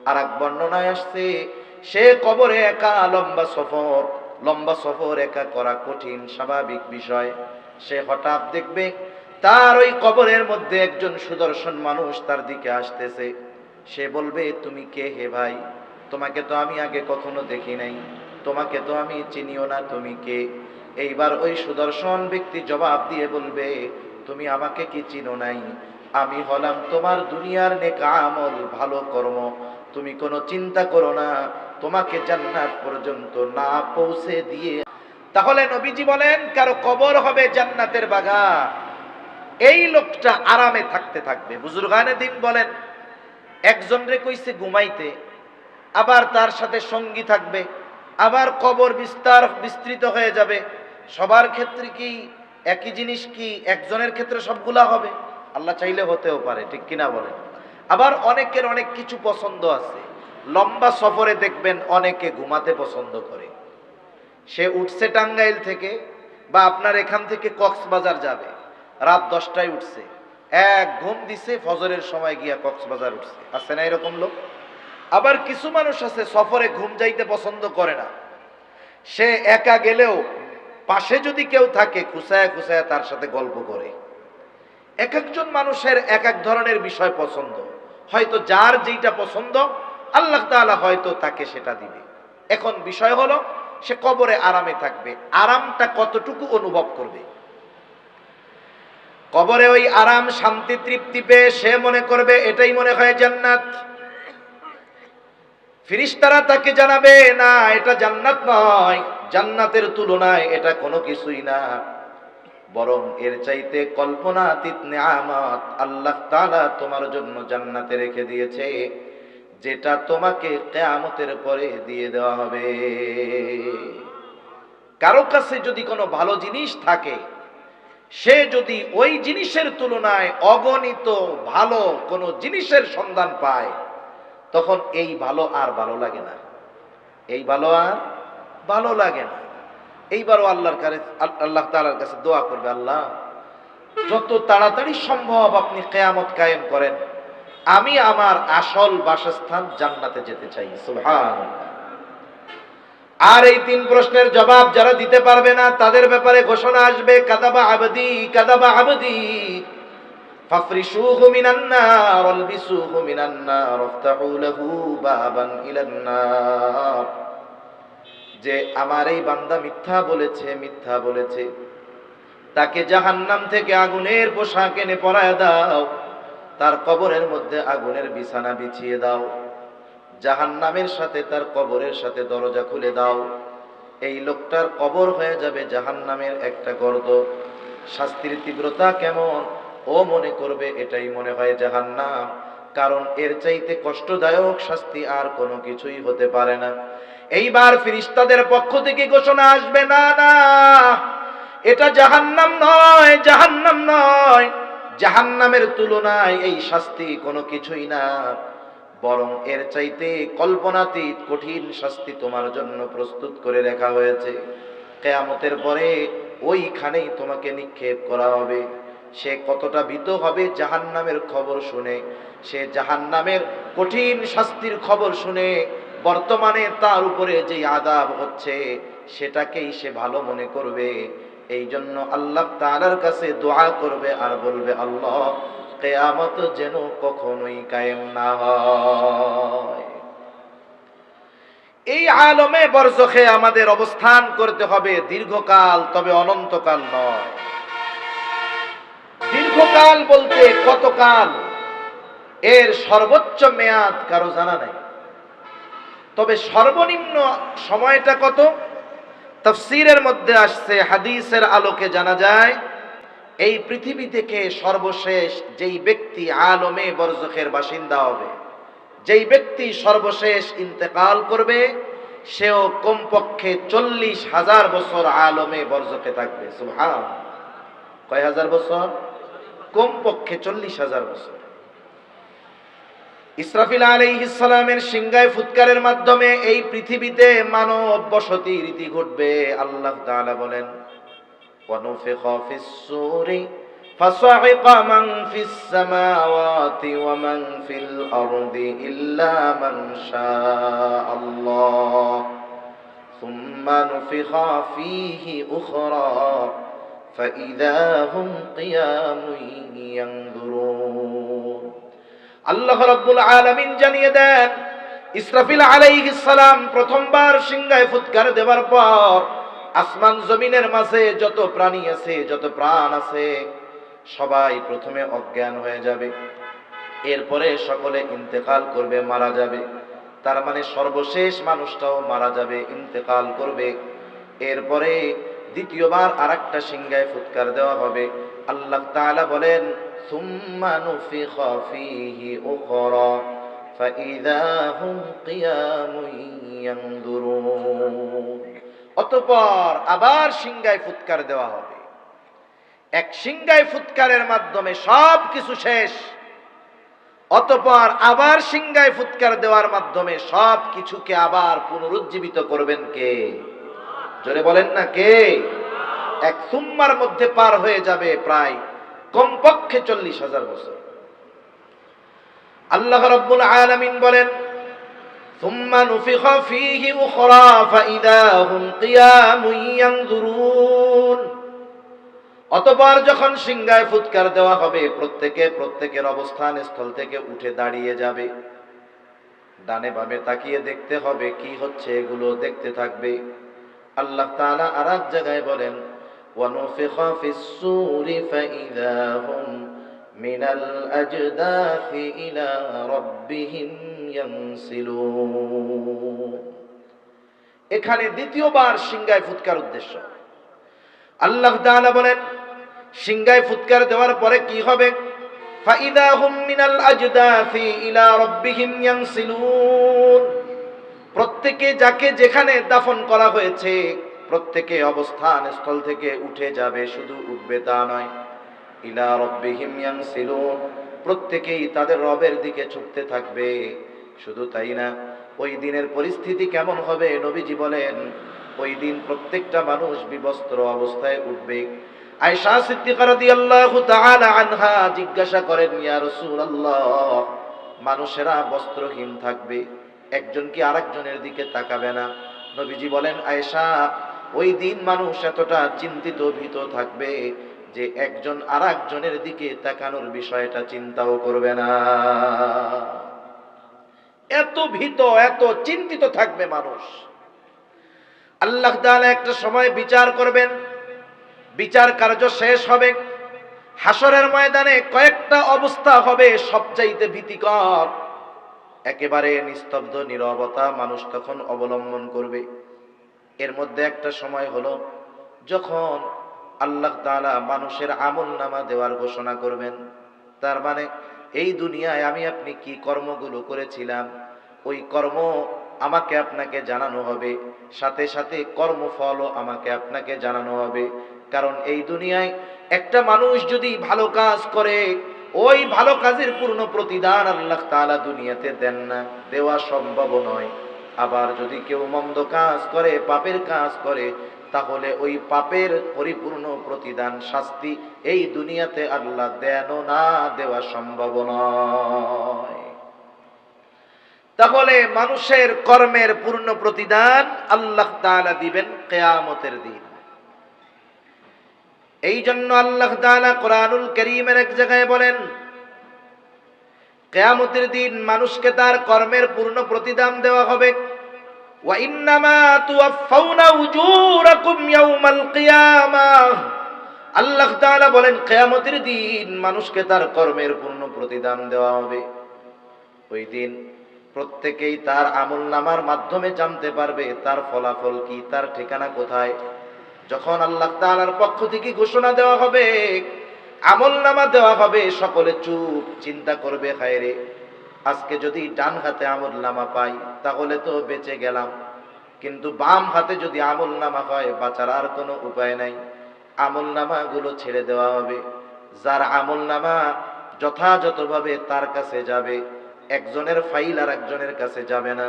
আর এক বর্ণনায় আসছে সে কবরে একা, লম্বা সফর একা করা কঠিন স্বাভাবিক বিষয়। সে হঠাৎ দেখবে তার ওই কবরের মধ্যে একজন সুদর্শন মানুষ তার দিকে আসতেছে। সে বলবে তুমি কে হে ভাই? তোমাকে তো আমি আগে কখনো দেখি নাই, তোমাকে তো আমি চিনিও না, তুমি কে? এইবার ওই সুদর্শন ব্যক্তি জবাব দিয়ে বলবে, তুমি আমাকে কি চিনো নাই? আমি হলাম তোমার দুনিয়ার নেক আমল, ভালো কর্ম। তুমি কোনো চিন্তা করো না, তোমাকে জান্নাত পর্যন্ত না পৌঁছে দিয়ে। তাহলে নবীজি বলেন, কারো কবর হবে জান্নাতের বাগান। এই লোকটা আরামে থাকতে থাকবে। বুজুর্গানে দিন বলেন, একজন রে কইছে ঘুমাইতে, আবার তার সাথে সঙ্গী থাকবে, আবার কবর বিস্তৃত হয়ে যাবে। সবার ক্ষেত্রে কি একই জিনিস? কি একজনের ক্ষেত্রে সবগুলা হবে? আল্লাহ চাইলে হতেও পারে, ঠিক কিনা বলেন? আবার অনেকের অনেক কিছু পছন্দ আছে। লম্বা সফরে দেখবেন অনেকে ঘুমাতে পছন্দ করে। সে উঠছে টাঙ্গাইল থেকে বা আপনার এখান থেকে কক্সবাজার যাবে, রাত 10টায় উঠছে, এক ঘুম দিছে, ফজরের সময় গিয়া কক্সবাজার উঠছে। আছে না এরকম লোক? আবার কিছু মানুষ আছে সফরে ঘুম যাইতে পছন্দ করে না। সে একা গেলেও পাশে যদি কেউ থাকে খুসায়া খুসায়া তার সাথে গল্প করে। এক একজন মানুষের এক এক ধরনের বিষয় পছন্দ। হয়তো যার যেটা পছন্দ আল্লাহ তাআলা হয়তো তাকে সেটা দিবে। এখন বিষয় হলো সে কবরে আরামে থাকবে। আরামটা কতটুকু অনুভব করবে? কবরে ওই আরাম, শান্তি, তৃপ্তি পেয়ে সে মনে করবে এটাই মনে হয় জান্নাত। ফেরেশতারা তাকে জানাবে, না, এটা জান্নাত নয়, জান্নাতের তুলনায় এটা কোনো কিছুই না, বরং এর চাইতে কল্পনাতীত নিয়ামত আল্লাহ তাআলা তোমার জন্য জান্নাতে রেখে দিয়েছে, যেটা তোমাকে কিয়ামতের পরে দিয়ে দেওয়া হবে। কারো কাছে যদি কোনো ভালো জিনিস থাকে, সে যদি ওই জিনিসের তুলনায় অগণিত ভালো কোনো জিনিসের সন্ধান পায়, তখন এই ভালো আর ভালো লাগে না, এই ভালো আর ভালো লাগে না। এইবারও আল্লাহ তাআলার কাছে দোয়া করবে, আল্লাহ যত তাড়াতাড়ি সম্ভব আপনি কিয়ামত কায়েম করেন, আমি আমার আসল বাসস্থান জান্নাতে যেতে চাই। সুবহানাল্লাহ। আর এই তিন প্রশ্নের জবাব যারা দিতে পারবে না তাদের ব্যাপারে ঘোষণা আসবে, কাযাবা আবদি কাযাবা আবদি ফাফরিশুহু মিনান নার ওয়ালবিসুহু মিনান নার ওয়াফতাহু লাহু বাবান ইলান নার। যে আমার এই বান্দা মিথ্যা বলেছে, মিথ্যা বলেছে, তাকে জাহান্নাম থেকে আগুনের পোশাক এনে পরায় দাও, তার কবরের মধ্যে আগুনের বিছানা বিছিয়ে দাও, জাহান্নামের সাথে তার কবরের সাথে দরজা খুলে দাও। এই লোকটার কবর হয়ে যাবে জাহান্নামের একটা গর্ত। শাস্তির তীব্রতা কেমন? ও মনে করবে এটাই মনে হয় জাহান্নাম, কারণ এর চাইতে কষ্টদায়ক শাস্তি আর কোনো কিছুই হতে পারে না। এইবার ফেরেশতাদের পক্ষ থেকে ঘোষণা আসবে, না না, এটা জাহান্নাম নয়, জাহান্নাম নয়, জাহান্নামের তুলনায় এই শাস্তি কোনো কিছুই না, বরং এর চাইতে কল্পনাতীত কঠিন শাস্তি তোমার জন্য প্রস্তুত করে রাখা হয়েছে। কিয়ামতের পরে ওইখানেই তোমাকে নিক্ষেপ করা হবে। সে কতটা ভীত হবে জাহান্নামের খবর শুনে, সে জাহান্নামের কঠিন শাস্তির খবর শুনে, বর্তমানে তার উপরে যে আযাব হচ্ছে সেটাকেই সে ভালো মনে করবে। এই জন্য আল্লাহ তাআলার কাছে দোয়া করবে আর বলবে, আল্লাহ কিয়ামত যেন কখনোই কায়েম না হয়। এই আলমে বরজখে আমাদের অবস্থান করতে হবে দীর্ঘকাল, তবে অনন্তকাল নয়। দীর্ঘকাল বলতে কতকাল, এর সর্বোচ্চ মেয়াদ কারো জানা নাই, তবে সর্বনিম্ন সময়টা কত? তাফসীরের মধ্যে আসছে, হাদিসের আলোকে জানা যায়, এই পৃথিবী থেকে সর্বশেষ যেই ব্যক্তি আলমে বরজখের বাসিন্দা হবে, যেই ব্যক্তি সর্বশেষ ইন্তেকাল করবে, সেও কমপক্ষে 40,000 বছর আলমে বরজখে থাকবে। সুবহানাল্লাহ। কয় হাজার বছর? কমপক্ষে 40,000 বছর। ইসরাফিল আলাইহিস সালামের সিংহায় ফুৎকারের মাধ্যমে এই পৃথিবীতে মানব বসতি রীতি ঘটবে। আল্লাহ তাআলা বলেন, ওয়ানুফিখা ফিস-সূরি ফাসাইকা মান ফিস-সামাওয়াতি ওয়া মান ফিল আরদি ইল্লা মান শাআল্লাহ সুম্মা নুফিখা ফীহি উখরা ফাইযা হুম কিয়ামুন ইয়ানজুরুন। আল্লাহ রাব্বুল আলামিন জানিয়ে দেন, ইসরাফিল আলাইহিস সালাম প্রথমবার সিংহায় ফুৎকার দেওয়ার পর আসমান জমিনের মাঝে যত প্রাণী আছে, যত প্রাণ আছে, সবাই প্রথমে অজ্ঞান হয়ে যাবে, এরপরে সকলে ইন্তেকাল করবে, মারা যাবে। তার মানে সর্বশেষ মানুষটাও মারা যাবে, ইন্তেকাল করবে। এরপরে দ্বিতীয়বার আরেকটা সিংহায় ফুৎকার দেওয়া হবে। আল্লাহ তাআলা বলেন, সুম্মা নুফিখা ফীহি উখরা ফাইযা হুম কিয়ামুন ইয়ানদুরুন। অতঃপর আবার সিংহায় ফুৎকার দেওয়া হবে। এক সিংহায় ফুৎকারের মাধ্যমে সব কিছু শেষ। অতঃপর আবার সিংহায় ফুৎকার দেওয়ার মাধ্যমে সব কিছুকে আবার পুনরুজ্জীবিত করবেন কে? জোরে বলেন না কে? এক সুম্মার মধ্যে পার হয়ে যাবে প্রায় কমপক্ষে 40,000 বছর। আল্লাহ রাব্বুল আলামিন বলেন, সুম্মা নুফিখা ফীহি উখরা ফাইযা হুম কিয়ামুন ইয়ানজুরুন। অতঃপর যখন সিংহায় ফুৎকার দেওয়া হবে, প্রত্যেকের অবস্থান স্থল থেকে উঠে দাঁড়িয়ে যাবে। ডানে বামে তাকিয়ে দেখতে হবে কি হচ্ছে, এগুলো দেখতে থাকবে। আল্লাহ তাআলা আরেক জায়গায় বলেন, ওয়া নুফিখা ফিস-সূরি ফাইযা হুম মিনাল আজদাথি ইলা রাব্বিহিম ইয়ানসিলুন। এখানে দ্বিতীয়বার সিংহায় ফুৎকার উদ্দেশ্য। আল্লাহ তাআলা বলেন, সিংহায় ফুৎকার দেওয়ার পরে কি হবে? ফাইদা হুম মিনাল আজদাথি ইলা রাব্বিহিম ইয়ানসিলুন। প্রত্যেকে যাকে যেখানে দাফন করা হয়েছে, প্রত্যেকে অবস্থান স্থল থেকে উঠে যাবে। শুধু উঠবে তা নয়, ইলা রাব্বিহিম ইয়ানসিলুন, প্রত্যেকেই তাদের রবের দিকে ছুটতে থাকবে। শুধু তাই না, ওই দিনের পরিস্থিতি কেমন হবে? নবীজি বলেন, ওই দিন প্রত্যেকটা মানুষ বিবস্ত্র অবস্থায় উঠবে। আয়েশা সিদ্দিকা রাদিয়াল্লাহু তাআলা আনহা জিজ্ঞাসা করেন, ইয়া রাসূলুল্লাহ, মানুষেরা বস্ত্রহীন থাকবে, একজন কি আরেকজনের দিকে তাকাবে না? নবীজি বলেন, আয়েশা, ওই দিন মানুষ এতটা চিন্তিত ভীত থাকবে যে একজন আরেকজনের দিকে তাকানোর বিষয়টা চিন্তাও করবে না। এত ভীত, এত চিন্তিত থাকবে মানুষ। আল্লাহ তাআলা একটা সময় বিচার করবেন, বিচার কার্য শেষ হবে। হাসরের ময়দানে কয়েকটা অবস্থা হবে সবচাইতে ভীতিকর। একেবারে নিস্তব্ধ নীরবতা মানুষ তখন অবলম্বন করবে। এর মধ্যে একটা সময় হলো যখন আল্লাহ তাআলা মানুষের আমলনামা দেওয়ার ঘোষণা করবেন। তার মানে এই দুনিয়ায় আমি আপনি কি কর্মগুলো করেছিলাম, ওই কর্ম আমাকে আপনাকে জানানো হবে, সাথে সাথে কর্মফলও আমাকে আপনাকে জানানো হবে। কারণ এই দুনিয়ায় একটা মানুষ যদি ভালো কাজ করে, ওই ভালো কাজের পূর্ণ প্রতিদান আল্লাহ তাআলা দুনিয়াতে দেন না, দেওয়া সম্ভব নয়। আবার যদি কেউ মন্দ কাজ করে, পাপের কাজ করে, তাহলে ওই পাপের পরিপূর্ণ প্রতিদান, শাস্তি এই দুনিয়াতে আল্লাহ দেন না, দেওয়া সম্ভব নয়। তাহলে মানুষের কর্মের পূর্ণ প্রতিদান আল্লাহ তাআলা দিবেন কিয়ামতের দিন। এই জন্য আল্লাহ তাআলা কোরআনুল কারীমের এক জায়গায় বলেন, কিয়ামতের দিন মানুষকে তার কর্মের পূর্ণ প্রতিদান দেওয়া হবে। ওয়া ইন্নামা তুওয়াফাউনা উজুরাকুম ইয়াউমাল কিয়ামাহ। আল্লাহ তাআলা বলেন, কিয়ামতের দিন মানুষকে তার কর্মের পূর্ণ প্রতিদান দেওয়া হবে। ওই দিন প্রত্যেকেই তার আমলনামার মাধ্যমে জানতে পারবে তার ফলাফল কি, তার ঠিকানা কোথায়। যখন আল্লাহ তাআলার পক্ষ থেকে ঘোষণা দেওয়া হবে, আমলনামা দেওয়া হবে, সকলে চুপ, চিন্তা করবে, হায়রে আজকে যদি ডান হাতে আমলনামা পাই তাহলে তো বেঁচে গেলাম, কিন্তু বাম হাতে যদি আমলনামা হয় বাঁচার আর কোনো উপায় নাই। আমলনামাগুলো ছেড়ে দেওয়া হবে। যার আমলনামা যথাযথভাবে তার কাছে যাবে, একজনের ফাইল আর একজনের কাছে যাবে না,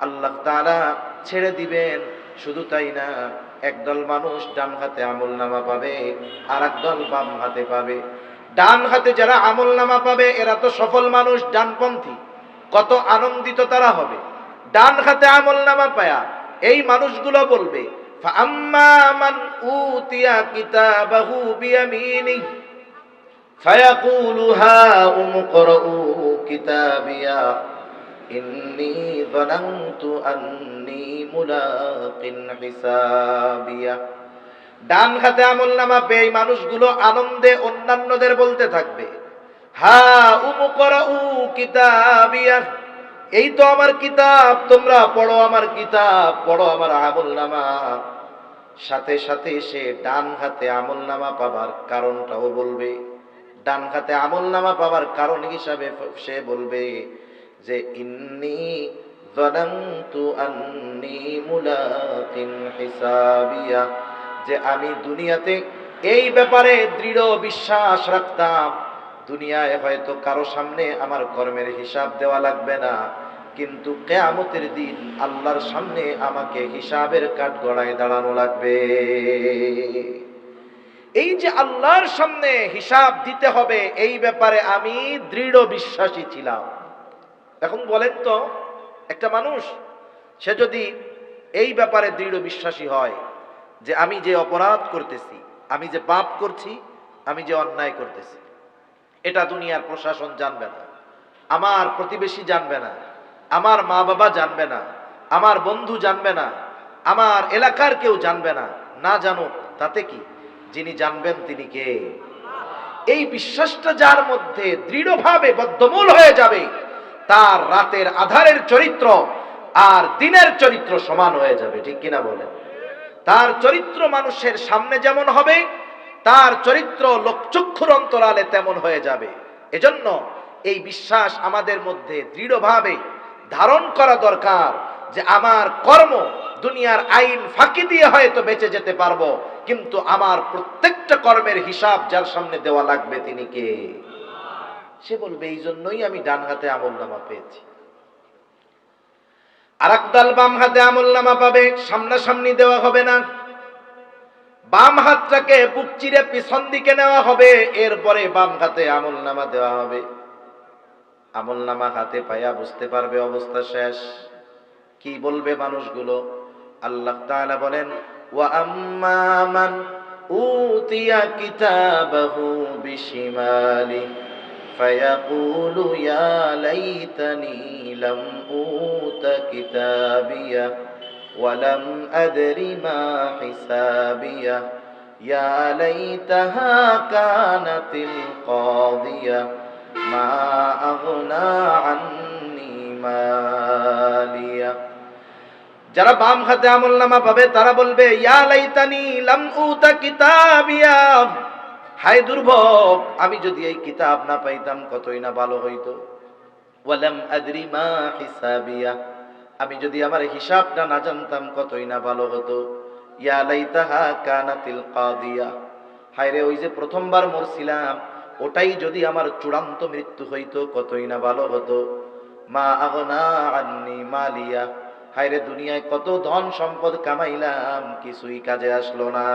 আল্লাহ তাআলা ছেড়ে দিবেন। শুধু তাই না, একদল মানুষ ডান হাতে আমলনামা পাবে, আর একদল বাম হাতে পাবে। ডান হাতে যারা আমলনামা পাবে এরা তো সফল মানুষ, ডানপন্থী, কত আনন্দিত তারা হবে ডান হাতে আমলনামা পায়া। এই মানুষগুলো বলবে, ফাআম্মা মান উতিয়া কিতাবাহু বিয়ামিনিহি ফায়াকুলু হা উমকরাউ কিতাবিয়া ইন্নী যানানতু আন্নী মুলাকিন হিসাবিয়া। ডান হাতে আমলনামা পেয়ে এই মানুষগুলো আনন্দে অন্যান্যদের বলতে থাকবে, হা উমুকরাউ কিতাবিয়া, এই তো আমার কিতাব, তোমরা পড়ো আমার কিতাব, পড়ো আমার আমলনামা। সাথে সাথে সে ডান হাতে আমলনামা পাবার কারণটাও বলবে। ডান হাতে আমলনামা পাবার কারণ হিসাবে সে বলবে যে ইন্নী যানানতু আন্নী মুলাকিন হিসাবিয়া, যে আমি দুনিয়াতে এই ব্যাপারে দৃঢ় বিশ্বাস রাখতাম, দুনিয়ায় হয়তো কারো সামনে আমার কর্মের হিসাব দেওয়া লাগবে না, কিন্তু কিয়ামতের দিন আল্লাহর সামনে আমাকে হিসাবের কাঠগড়ায় দাঁড়ানো লাগবে। এই যে আল্লাহর সামনে হিসাব দিতে হবে, এই ব্যাপারে আমি দৃঢ় বিশ্বাসী ছিলাম। এখন বলেন তো, একটা মানুষ সে যদি এই ব্যাপারে দৃঢ় বিশ্বাসী হয় যে আমি যে অপরাধ করতেছি, আমি যে পাপ করছি, আমি যে অন্যায় করতেছি, এটা দুনিয়ার প্রশাসন জানবে না, আমার প্রতিবেশী জানবে না, আমার মা বাবা জানবে না, আমার বন্ধু জানবে না, আমার এলাকার কেউ জানবে না, না জানুক তাতে কি, যিনি জানবেন তিনি কে? এই বিশ্বাসটা যার মধ্যে দৃঢ়ভাবে বদ্ধমূল হয়ে যাবে, তার রাতের আধারের চরিত্র আর দিনের চরিত্র সমান হয়ে যাবে। ঠিক কিনা বলেন? তার চরিত্র মানুষের সামনে যেমন হবে, তার চরিত্র লোকচক্ষুর অন্তরালে তেমন হয়ে যাবে। এজন্য এই বিশ্বাস আমাদের মধ্যে দৃঢ়ভাবে ধারণ করা দরকার যে আমার কর্ম দুনিয়ার আইন ফাঁকি দিয়ে হয়তো বেঁচে যেতে পারবো, কিন্তু আমার প্রত্যেকটা কর্মের হিসাব যার সামনে দেওয়া লাগবে তিনি কে? সে বলবে এই জন্যই আমি ডান হাতে আমলনামা পেয়েছি। আর একদল বাম হাতে আমলনামা পাবে, সামনাসামনি দেওয়া হবে না, বাম হাতটাকে বুক চিরে পিছন দিকে নেওয়া হবে, এরপরে বাম হাতে আমলনামা দেওয়া হবে। আমলনামা হাতে পায়া বুঝতে পারবে অবস্থা শেষ। কি বলবে মানুষগুলো? আল্লাহ তাআলা বলেন, ওয়া আম্মা মান উতিয়া কিতাবাহু বিশিমালি ফায়াকুলু ইয়া লাইতানি লাম উতা কিতাবিয়া ওয়া লাম আদরি মা হিসাবিয়া ইয়া লাইতাহা কানাতিল কাদিয়া মা আগনা আন্নি মালিয়া। যারা বাম হাতে আমলনামা পাবে তারা বলবে, ইয়া লাইতানি লাম উতা কিতাবিয়া, হায় দুর্ভোগ, আমি যদি এই কিতাব না পাইতাম কতই না ভালো হইতো। ওয়ালাম আদরি মা হিসাবিয়া, আমি যদি আমার হিসাবটা না জানতাম কতই না ভালো হতো। ইয়া লাইতাহা কানাতিল কাদিয়া, হায় রে, ওই যে প্রথমবার মরছিলাম ওটাই যদি আমার চূড়ান্ত মৃত্যু হইতো কতই না ভালো হতো। মা আগনা আন্নি মালিয়া, হায় রে, দুনিয়ায় কত ধন সম্পদ কামাইলাম, কিছুই কাজে আসলো না।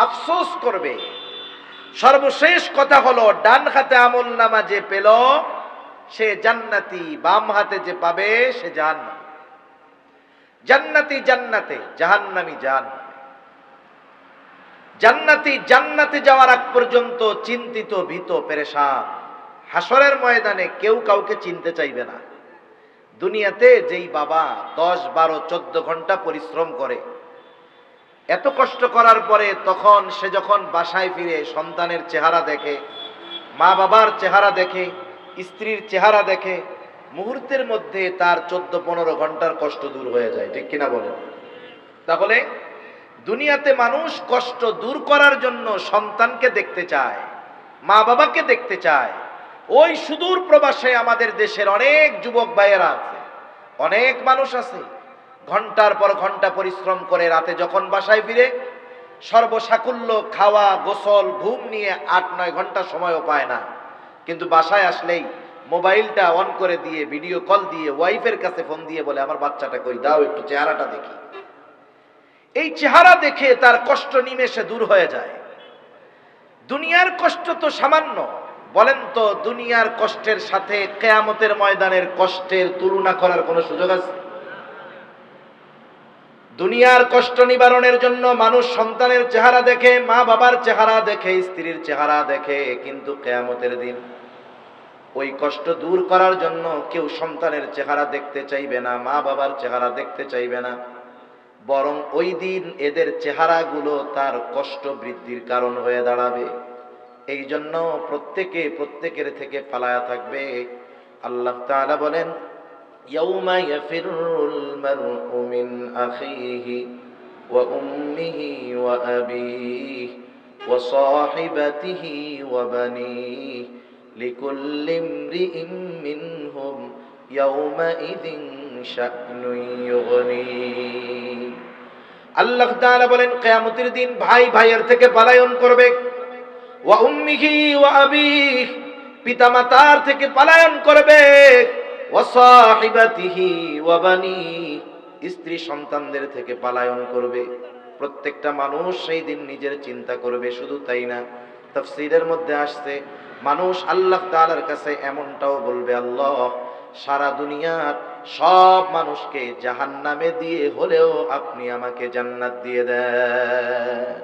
আফসোস করবে। সর্বশেষ কথা হলো, ডান হাতে আমলনামা যে পেল সে জান্নাতি, বাম হাতে যে পাবে সে জাহান্নামী। জান্নাতি জান্নাতে, জাহান্নামী জাহান্নামে। জান্নাতি জান্নাতে যাওয়ার আগ পর্যন্ত চিন্তিত, ভীত, পেরেশান। হাসরের ময়দানে কেউ কাউকে চিনতে চাইবে না। দুনিয়াতে যেই বাবা 10, 12, 14 ঘন্টা পরিশ্রম করে, এত কষ্ট করার পরে তখন সে যখন বাসায় ফিরে সন্তানের চেহারা দেখে, মা বাবার চেহারা দেখে, স্ত্রীর চেহারা দেখে, মুহূর্তের মধ্যে তার 14-15 ঘন্টার কষ্ট দূর হয়ে যায়। ঠিক কিনা বলেন? তাহলে দুনিয়াতে মানুষ কষ্ট দূর করার জন্য সন্তানকে দেখতে চায়, মা বাবাকে দেখতে চায়। ওই সুদূর প্রবাসে আমাদের দেশের অনেক যুবক ভাইয়েরা আছে, অনেক মানুষ আছে, ঘন্টার পর ঘন্টা পরিশ্রম করে রাতে যখন বাসায় ফিরে সর্বসাকুল্য খাওয়া, গোসল, ঘুম নিয়ে 8-9 ঘন্টা সময়ও পায় না, কিন্তু বাসায় আসলেই মোবাইলটা অন করে দিয়ে ভিডিও কল দিয়ে ওয়াইফের কাছে ফোন দিয়ে বলে, আমার বাচ্চাটা কই, দাও একটু চেহারাটা দেখি। এই চেহারা দেখে তার কষ্ট নিমেষে দূর হয়ে যায়। দুনিয়ার কষ্ট তো সামান্য, বলেন তো দুনিয়ার কষ্টের সাথে কিয়ামতের ময়দানের কষ্টের তুলনা করার কোনো সুযোগ আছে? দুনিয়ার কষ্ট নিবারণের জন্য মানুষ সন্তানের চেহারা দেখে, মা বাবার চেহারা দেখে, স্ত্রীর চেহারা দেখে, কিন্তু কিয়ামতের দিন ওই কষ্ট দূর করার জন্য কেউ সন্তানের চেহারা দেখতে চাইবে না, মা বাবার চেহারা দেখতে চাইবে না, বরং ওই দিন এদের চেহারাগুলো তার কষ্ট বৃদ্ধির কারণ হয়ে দাঁড়াবে। এই জন্য প্রত্যেকের থেকে পালায়া থাকবে। আল্লাহ তাআলা বলেন, ইয়াউমা ইয়াফিরুল মারউ মিন আখিহি ওয়া উম্মিহি ওয়া আবিহি ওয়া সাহিবাতিহি ওয়া বানিহি লিকুল্লি ইমরিইন মিনহুম ইয়াউমাইযিন শা'নুন ইউগনি। আল্লাহ তাআলা বলেন, কিয়ামতের দিন ভাই ভাইয়ের থেকে পলায়ন করবে। ওয়া উম্মিহি ওয়া আবিহি, পিতামাতার থেকে পলায়ন করবে। ওয়া সাহিবাতিহি ওয়া বানিহি, স্ত্রী সন্তানদের থেকে পলায়ন করবে। প্রত্যেকটা মানুষ সেই দিন নিজের চিন্তা করবে। শুধু তাই না, তাফসীরের মধ্যে আসছে মানুষ আল্লাহ তাআলার কাছে এমনটাও বলবে, আল্লাহ সারা দুনিয়ার সব মানুষকে জাহান্নামে দিয়ে হলেও আপনি আমাকে জান্নাত দিয়ে দেন।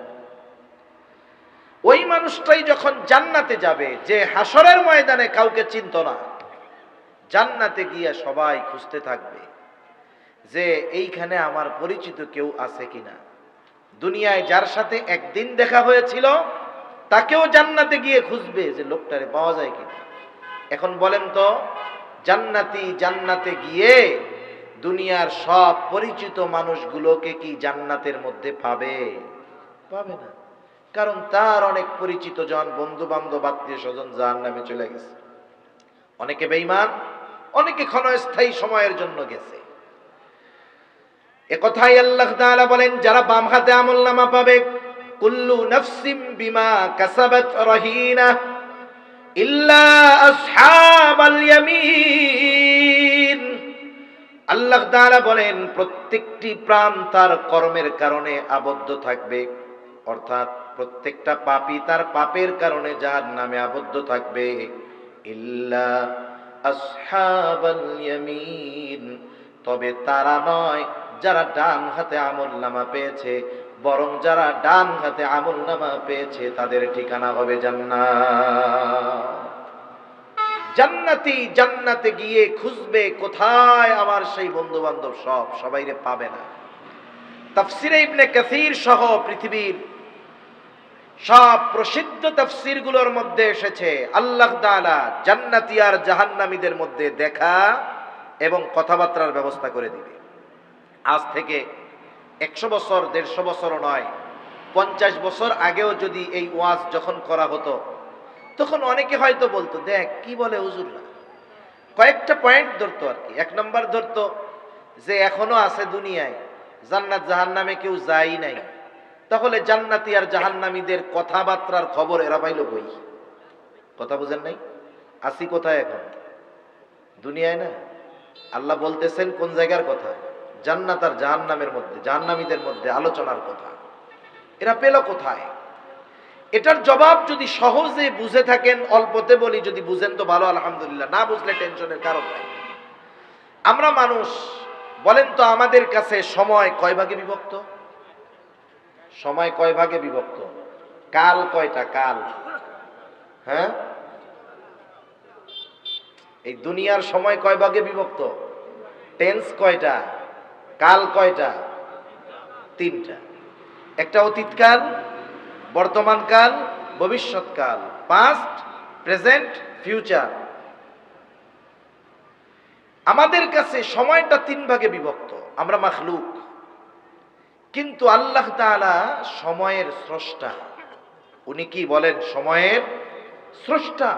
ওই মানুষটাই যখন জান্নাতে যাবে, যে হাসরের ময়দানে কাউকে চিনত না, জান্নাতে গিয়ে সবাই খুঁজতে থাকবে যে এইখানে আমার পরিচিত কেউ আছে কিনা। দুনিয়ায় যার সাথে একদিন দেখা হয়েছিল তাকেও জান্নাতে গিয়ে খুঁজবে যে লোকটারে পাওয়া যায় কিনা। এখন বলেন তো, জান্নাতে গিয়ে দুনিয়ার সব পরিচিত মানুষগুলোকে কি জান্নাতের মধ্যে পাবে? পাবে না। কারণ তার অনেক পরিচিত জন, বন্ধু বান্ধব, আত্মীয় স্বজন জাহান্নামে চলে গেছে। অনেকে বেঈমান, অনেকে ক্ষণস্থায়ী সময়ের জন্য গেছে। একথাই আল্লাহ তাআলা বলেন, যারা বাম হাতে আমলনামা পাবে, কুল্লু নাফসিম বিমা কাসাবাত রাহিনা ইল্লা আসহাবাল ইয়ামিন। আল্লাহ তাআলা বলেন, প্রত্যেকটি প্রাণ তার কর্মের কারণে আবদ্ধ থাকবে। অর্থাৎ প্রত্যেকটা পাপী তার পাপের কারণে জাহান্নামে আবদ্ধ থাকবে। ইল্লা আসহাবাল ইয়ামিন, তবে তারা নয় যারা ডান হাতে আমলনামা পেয়েছে, বরং যারা ডান হাতে আমলনামা পেয়েছে তাদের ঠিকানা হবে জান্নাত। জান্নাতে গিয়ে খুঁজবে কোথায় আমার সেই বন্ধু বান্ধব, সবাইরে পাবে না। তাফসীরে ইবনে কাসীর সহ পৃথিবীর সব প্রসিদ্ধ তাফসীরগুলোর মধ্যে এসেছে আল্লাহ তাআলা জান্নাতি আর জাহান্নামীদের মধ্যে দেখা এবং কথাবার্তার ব্যবস্থা করে দিবে। আজ থেকে 100 বছর 150 বছরও নয়, 50 বছর আগেও যদি এই ওয়াজ যখন করা হতো, তখন অনেকে হয়তো বলতো, দেখ কি বলে হুজুররা। কয়েকটা পয়েন্ট ধরতো আর কি। 1 নম্বর ধরতো যে এখনো আছে দুনিয়ায়, জান্নাত জাহান্নামে কেউ যায় নাই, তাহলে জান্নাতি আর জাহান্নামীদের কথাবার্তার খবর এরা পাইল কই? কথা বুঝেন নাই? আসি কোথায় এখন? দুনিয়ায় না। আল্লাহ বলতেছেন কোন জায়গার কথা? জান্নাত আর জাহান্নামের মধ্যে, জাহান্নামীদের মধ্যে আলোচনার কথা। এরা পেল কোথায়? এটার জবাব যদি সহজে বুঝে থাকেন, অল্পতে বলি, যদি বুঝেন তো ভালো, আলহামদুলিল্লাহ। না বুঝলে টেনশনের কারণ নাই। আমরা মানুষ, বলেন তো আমাদের কাছে সময় কয় ভাগে বিভক্ত? সময় কয় ভাগে বিভক্ত? কাল কয়টা? কাল, হ্যাঁ, এই দুনিয়ার সময় কয় ভাগে বিভক্ত? টেন্স কয়টা? কাল কয়টা? 3টা। একটা অতীতকাল, বর্তমানকাল, ভবিষ্যৎকাল, পাস্ট, প্রেজেন্ট, ফিউচার। আমাদের কাছে সময়টা 3 ভাগে বিভক্ত। আমরা মাখলুক, কিন্তু আল্লাহ তাআলা সময়ের স্রষ্টা। উনি কি বলেন? সময়ের স্রষ্টা।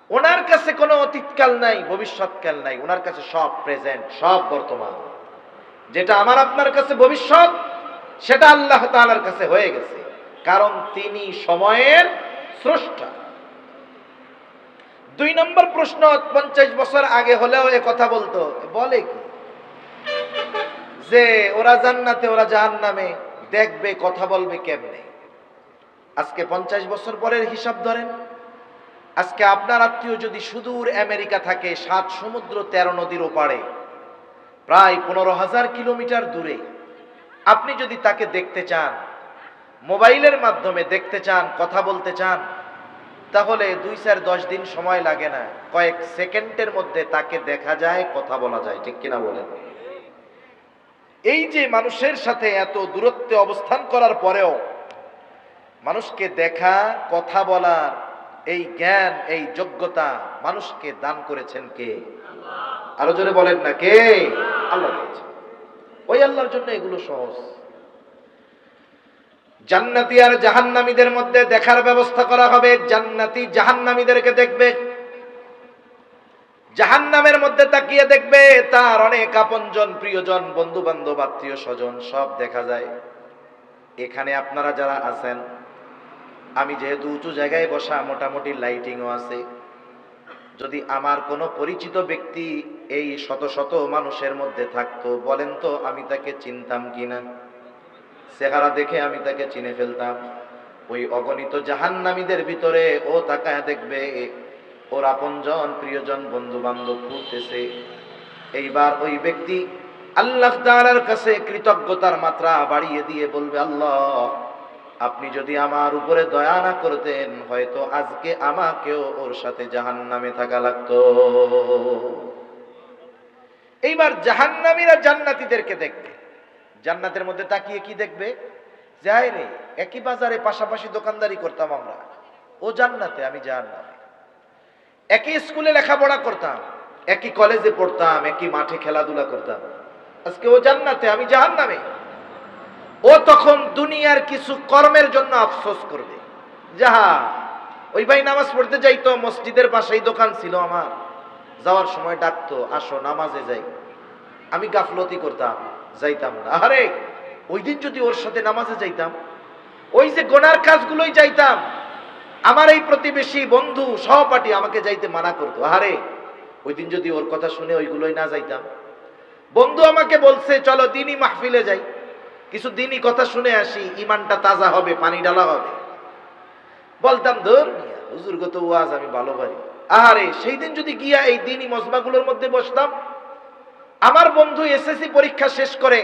ওনার কাছে কোনো অতীতকাল নাই, ভবিষ্যৎকাল নাই। ওনার কাছে সব প্রেজেন্ট, সব বর্তমান। যেটা আমার আপনার কাছে ভবিষ্যৎ, সেটা আল্লাহ তাআলার কাছে হয়ে গেছে, কারণ তিনি সময়ের স্রষ্টা। 2 নম্বর প্রশ্ন, 50 বছর আগে হলেও এ কথা বলতো, বলে কি যে ওরা জান্নাতে ওরা জাহান্নামে, দেখবে, কথা বলবে কেমনে? আজকে 50 বছর পরের হিসাব ধরেন। আজকে আপনার আত্মীয় যদি সুদূর আমেরিকা থাকে, 7 সমুদ্র 13 নদীর ওপারে, প্রায় 15,000 কিলোমিটার দূরে, আপনি যদি তাকে দেখতে চান, মোবাইলের মাধ্যমে দেখতে চান, কথা বলতে চান, তাহলে 2-4-10 দিন সময় লাগে না, কয়েক সেকেন্ডের মধ্যে তাকে দেখা যায়, কথা বলা যায়, ঠিক কিনা বলেন? এই যে মানুষের সাথে এত দূরত্বে অবস্থান করার পরেও মানুষকে দেখা, কথা বলার এই জ্ঞান, এই যোগ্যতা মানুষকে দান করেছেন কে? আরো জোরে বলেন না, কে? আল্লাহ দিয়েছেন। ওই আল্লাহর জন্য এগুলো সহজ। জান্নাতি আর জাহান্নামীদের মধ্যে দেখার ব্যবস্থা করা হবে। জান্নাতি জাহান্নামীদেরকে দেখবে, জাহান্নামের মধ্যে তাকিয়ে দেখবে তার অনেক আপনজন, প্রিয়জন, বন্ধু বান্ধব, আত্মীয় স্বজন সব দেখা যায়। এখানে আপনারা যারা আছেন, আমি যেহেতু উঁচু জায়গায় বসা, মোটামুটি লাইটিংও আছে, যদি আমার কোনো পরিচিত ব্যক্তি এই শত শত মানুষের মধ্যে থাকতো, বলেন তো আমি তাকে চিনতাম কিনা? চেহারা দেখে আমি তাকে চিনে ফেলতাম। ওই অগণিত জাহান্নামীদের ভিতরে ও তাকায় দেখবে ওর আপনজন, প্রিয়জন, বন্ধু বান্ধব ঘুরতেছে। এইবার ওই ব্যক্তি আল্লাহ তাআলার কাছে কৃতজ্ঞতার মাত্রা বাড়িয়ে দিয়ে বলবে, আল্লাহ, আপনি যদি আমার উপরে দয়া না করতেন, হয়তো আজকে আমাকেও ওর সাথে জাহান্নামে থাকা লাগতো। এইবার জাহান্নামীরা জান্নাতীদেরকে দেখবে, জান্নাতের মধ্যে তাকিয়ে কি দেখবে? যাই রে, একই বাজারে পাশাপাশি দোকানদারি করতাম আমরা, ও জান্নাতে, আমি জাহান্নামে। একই স্কুলে লেখাপড়া করতাম, একই কলেজে পড়তাম, একই মাঠে খেলাধুলা করতাম, আজকে ও জান্নাতে, আমি জাহান্নামে। ও তখন দুনিয়ার কিছু কর্মের জন্য আফসোস করবে। যাহা, ওই ভাই নামাজ পড়তে যাইতো, মসজিদের পাশেই দোকান ছিল আমার, যাওয়ার সময় ডাকতো, আসো নামাজে যাই, আমি গাফলতি করতাম, যাইতাম না। আরে ওই দিন যদি ওর সাথে নামাজে যাইতাম, ওই যে গোনার কাজগুলোই যাইতাম, আমার এই প্রতিবেশী, বন্ধু, সহপাঠী আমাকে যাইতে মানা করতো, আরে ওই দিন যদি ওর কথা শুনে ওইগুলোই না যাইতাম। বন্ধু আমাকে বলছে চলো দিনই মাহফিলে যাই, কিছু দিনই কথা শুনে আসি, ইমানটা তাজা হবে, পানি ডালা হবে। বলতাম ধর মিয়া, হুজুরগত ওয়াজ আমি ভালো পারি। আরে সেই দিন যদি গিয়া এই দিনই মজমাগুলোর মধ্যে বসতাম, আমার বন্ধু এসএসসি পরীক্ষা শেষ করে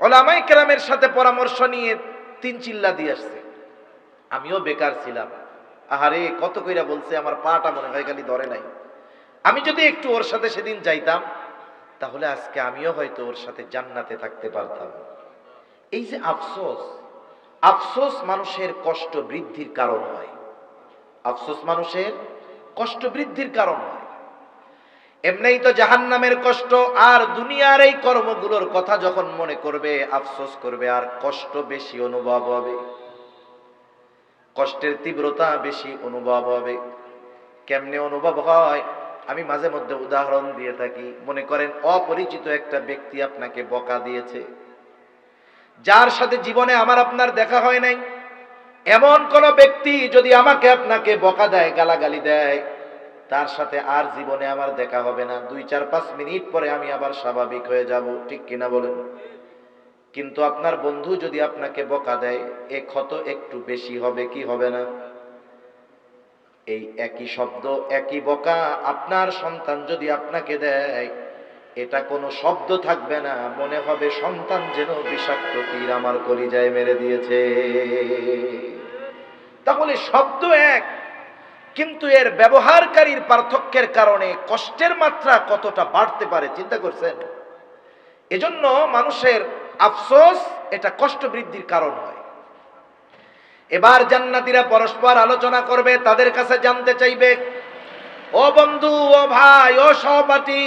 ওলামায়ে কেরামের সাথে পরামর্শ নিয়ে 3 চিল্লা দিয়ে আসছে, আমিও বেকার ছিলাম। আহারে কত কইরা বলছে, আমার পাটা মনে হয় খালি ধরে নাই। আমি যদি একটু ওর সাথে সেদিন যাইতাম, তাহলে আজকে আমিও হয়তো ওর সাথে জান্নাতে থাকতে পারতাম। এই যে আফসোস, আফসোস মানুষের কষ্ট বৃদ্ধির কারণ হয়, আফসোস মানুষের কষ্ট বৃদ্ধির কারণ হয়। এমনিই তো জাহান্নামের কষ্ট, আর দুনিয়ার এই কর্মগুলোর কথা যখন মনে করবে, আফসোস করবে, আর কষ্ট বেশি অনুভব হবে, কষ্টের তীব্রতা বেশি অনুভব হবে। কেমনে অনুভব হয়? আমি মাঝে মধ্যে উদাহরণ দিয়ে থাকি। মনে করেন অপরিচিত একটা ব্যক্তি আপনাকে বকা দিয়েছে, যার সাথে জীবনে আমার আপনার দেখা হয় নাই, এমন কোন ব্যক্তি যদি আমাকে আপনাকে বকা দেয়, গালাগালি দেয়, তার সাথে আর জীবনে আমার দেখা হবে না। 2-4-5 মিনিট পরে আমি আবার স্বাভাবিক হয়ে যাব, ঠিক কিনা বলেন? কিন্তু আপনার বন্ধু যদি আপনাকে বকা দেয়, এ ক্ষত একটু বেশি হবে কি হবে না? এই একই শব্দ, একই বকা আপনার সন্তান যদি আপনাকে দেয়, এটা কোনো শব্দ থাকবে না, মনে হবে সন্তান যেন বিষাক্ত তীর আমার কলিজায় মেরে দিয়েছে। তাহলে শব্দ এক, কিন্তু এর ব্যবহারকারীর পার্থক্যের কারণে কষ্টের মাত্রা কতটা বাড়তে পারে চিন্তা করছেন? এজন্য মানুষের আফসোস এটা কষ্ট বৃদ্ধির কারণ হয়। এবার জান্নাতীরা পরস্পর আলোচনা করবে, তাদের কাছে জানতে চাইবে, ও বন্ধু, ও ভাই, ও সহপাঠী,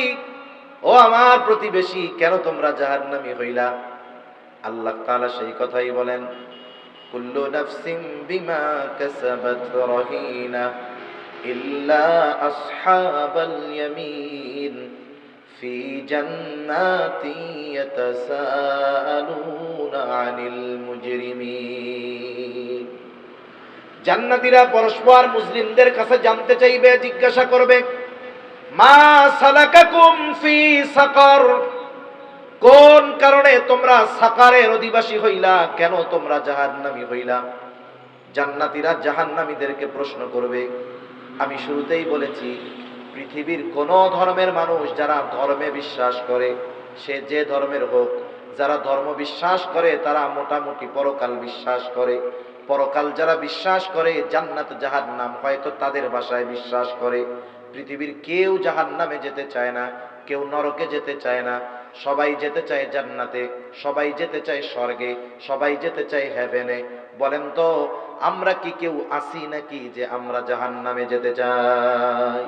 ও আমার প্রতিবেশী, কেন তোমরা জাহান্নামী হইলা? আল্লাহ তাআলা সেই কথাই বলেন, কুল্লু নাফসিন বিমা কাসাবাত রহিনা ইল্লা আসহাবাল ইয়ামিন ফি জান্নাতি ইয়াতাসাআলুনা আনিল মুজরিমিন। জান্নাতীরা পরস্পর মুসলিমদের কাছে জানতে চাইবে, জিজ্ঞাসা করবে, মা সালাকাকুম ফি সাকার, কোন কারণে তোমরা সাকারের অধিবাসী হইলা, কেন তোমরা জাহান্নামী হইলা? জান্নাতীরা জাহান্নামীদেরকে প্রশ্ন করবে। আমি শুরুতেই বলেছি, পৃথিবীর কোন ধর্মের মানুষ যারা ধর্মে বিশ্বাস করে, সে যে ধর্মের হোক, যারা ধর্ম বিশ্বাস করে তারা মোটামুটি পরকাল বিশ্বাস করে, পরকাল যারা বিশ্বাস করে, জান্নাত জাহান্নাম হয়তো তাদের ভাষায় বিশ্বাস করে। পৃথিবীর কেউ জাহান্নামে যেতে চায় না, কেউ নরকে যেতে চায় না। সবাই যেতে চায় জান্নাতে, সবাই যেতে চায় স্বর্গে, সবাই যেতে চায় হেভেনে। বলেন তো আমরা কি কেউ আসি নাকি যে আমরা জাহান্নামে যেতে চাই?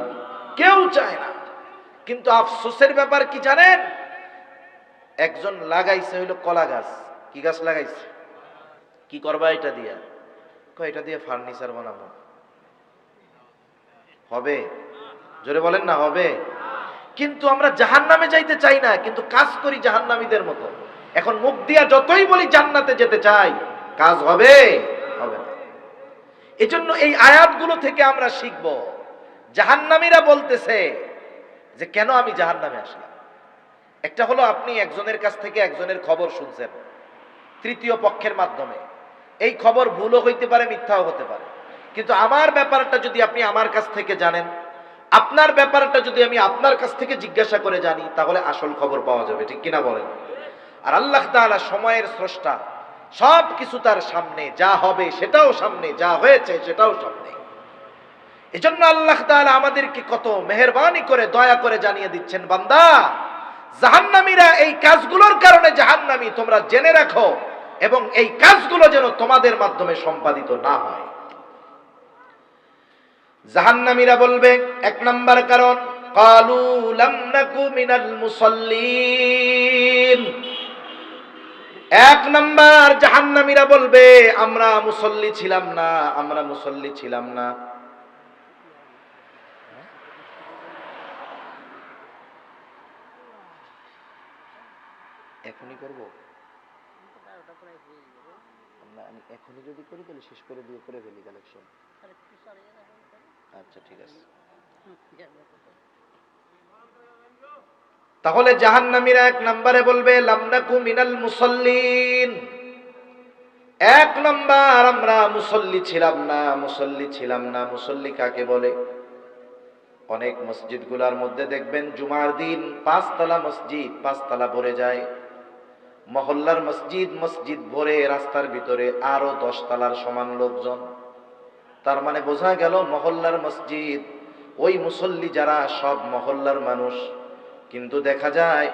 কেউ চায় না। কিন্তু আফসোসের ব্যাপার কি জানেন? একজন লাগাইছে হইলো কলা গাছ। কি গাছ লাগাইছে? কি করবা এটা দিয়া? কয় এটা দিয়ে ফার্নিচার বানাবো। হবে? জোরে বলেন না হবে? কিন্তু আমরা জাহান্নামে যাইতে চাই না, কিন্তু কাজ করি জাহান্নামীদের মতো। এখন মুখ দিয়া যতই বলি জান্নাতে যেতে চাই, কাজ হবে? হবে না। এজন্য এই আয়াতগুলো থেকে আমরা শিখব। জাহান্নামীরা বলতেছে যে কেন আমি জাহান্নামে আসলাম। একটা হলো আপনি একজনের কাছ থেকে একজনের খবর শুনছেন তৃতীয় পক্ষের মাধ্যমে। এই খবর ভুলও হইতে পারে, মিথ্যাও হতে পারে। কিন্তু আমার ব্যাপারটা যদি আপনি আমার কাছ থেকে জানেন, আপনার ব্যাপারটা যদি আমি আপনার কাছ থেকে জিজ্ঞাসা করে জানি, তাহলে আসল খবর পাওয়া যাবে। ঠিক কিনা বলেন? আর আল্লাহ তাআলা সময়ের স্রষ্টা, সব কিছু তার সামনে, যা হবে সেটাও সামনে, যা হয়েছে সেটাও সামনে। এজন্য আল্লাহ তাআলা আমাদেরকে কত মেহেরবানি করে দয়া করে জানিয়ে দিচ্ছেন, বান্দা জাহান্নামীরা এই কাজগুলোর কারণে জাহান্নামী, তোমরা জেনে রাখো, এবং এই কাজগুলো যেন তোমাদের মাধ্যমে সম্পাদিত না হয়। জাহান্নামীরা বলবে এক নাম্বার কারণ, ক্বালু লাম নাকু মিনাল মুসাল্লিন। এক নাম্বার জাহান্নামীরা বলবে আমরা মুসল্লি ছিলাম না, আমরা মুসল্লি ছিলাম না। এখনই করব না, আমি এখনই যদি করি তাহলে শেষ করে দিয়ে করে ফেলি কালেকশন। আচ্ছা ঠিক আছে। তাহলে জাহান্নামীরা এক নম্বরে বলবে লাম নাকু মিনাল মুসাল্লিন। এক নাম্বার আমরা মুসল্লি ছিলাম না, মুসল্লি ছিলাম না। মুসল্লি কাকে বলে? অনেক মসজিদগুলোর মধ্যে দেখবেন জুমার দিন 5 তলা মসজিদ, 5 তলা ভরে যায়। মহল্লার মসজিদ, মসজিদ ভরে, রাস্তার ভিতরে আরো 10 তলার সমান লোকজন। তার মানে বোঝা গেল মহল্লার মসজিদ, ওই মুসল্লি যারা সব মহল্লার মানুষ। কিন্তু দেখা যায়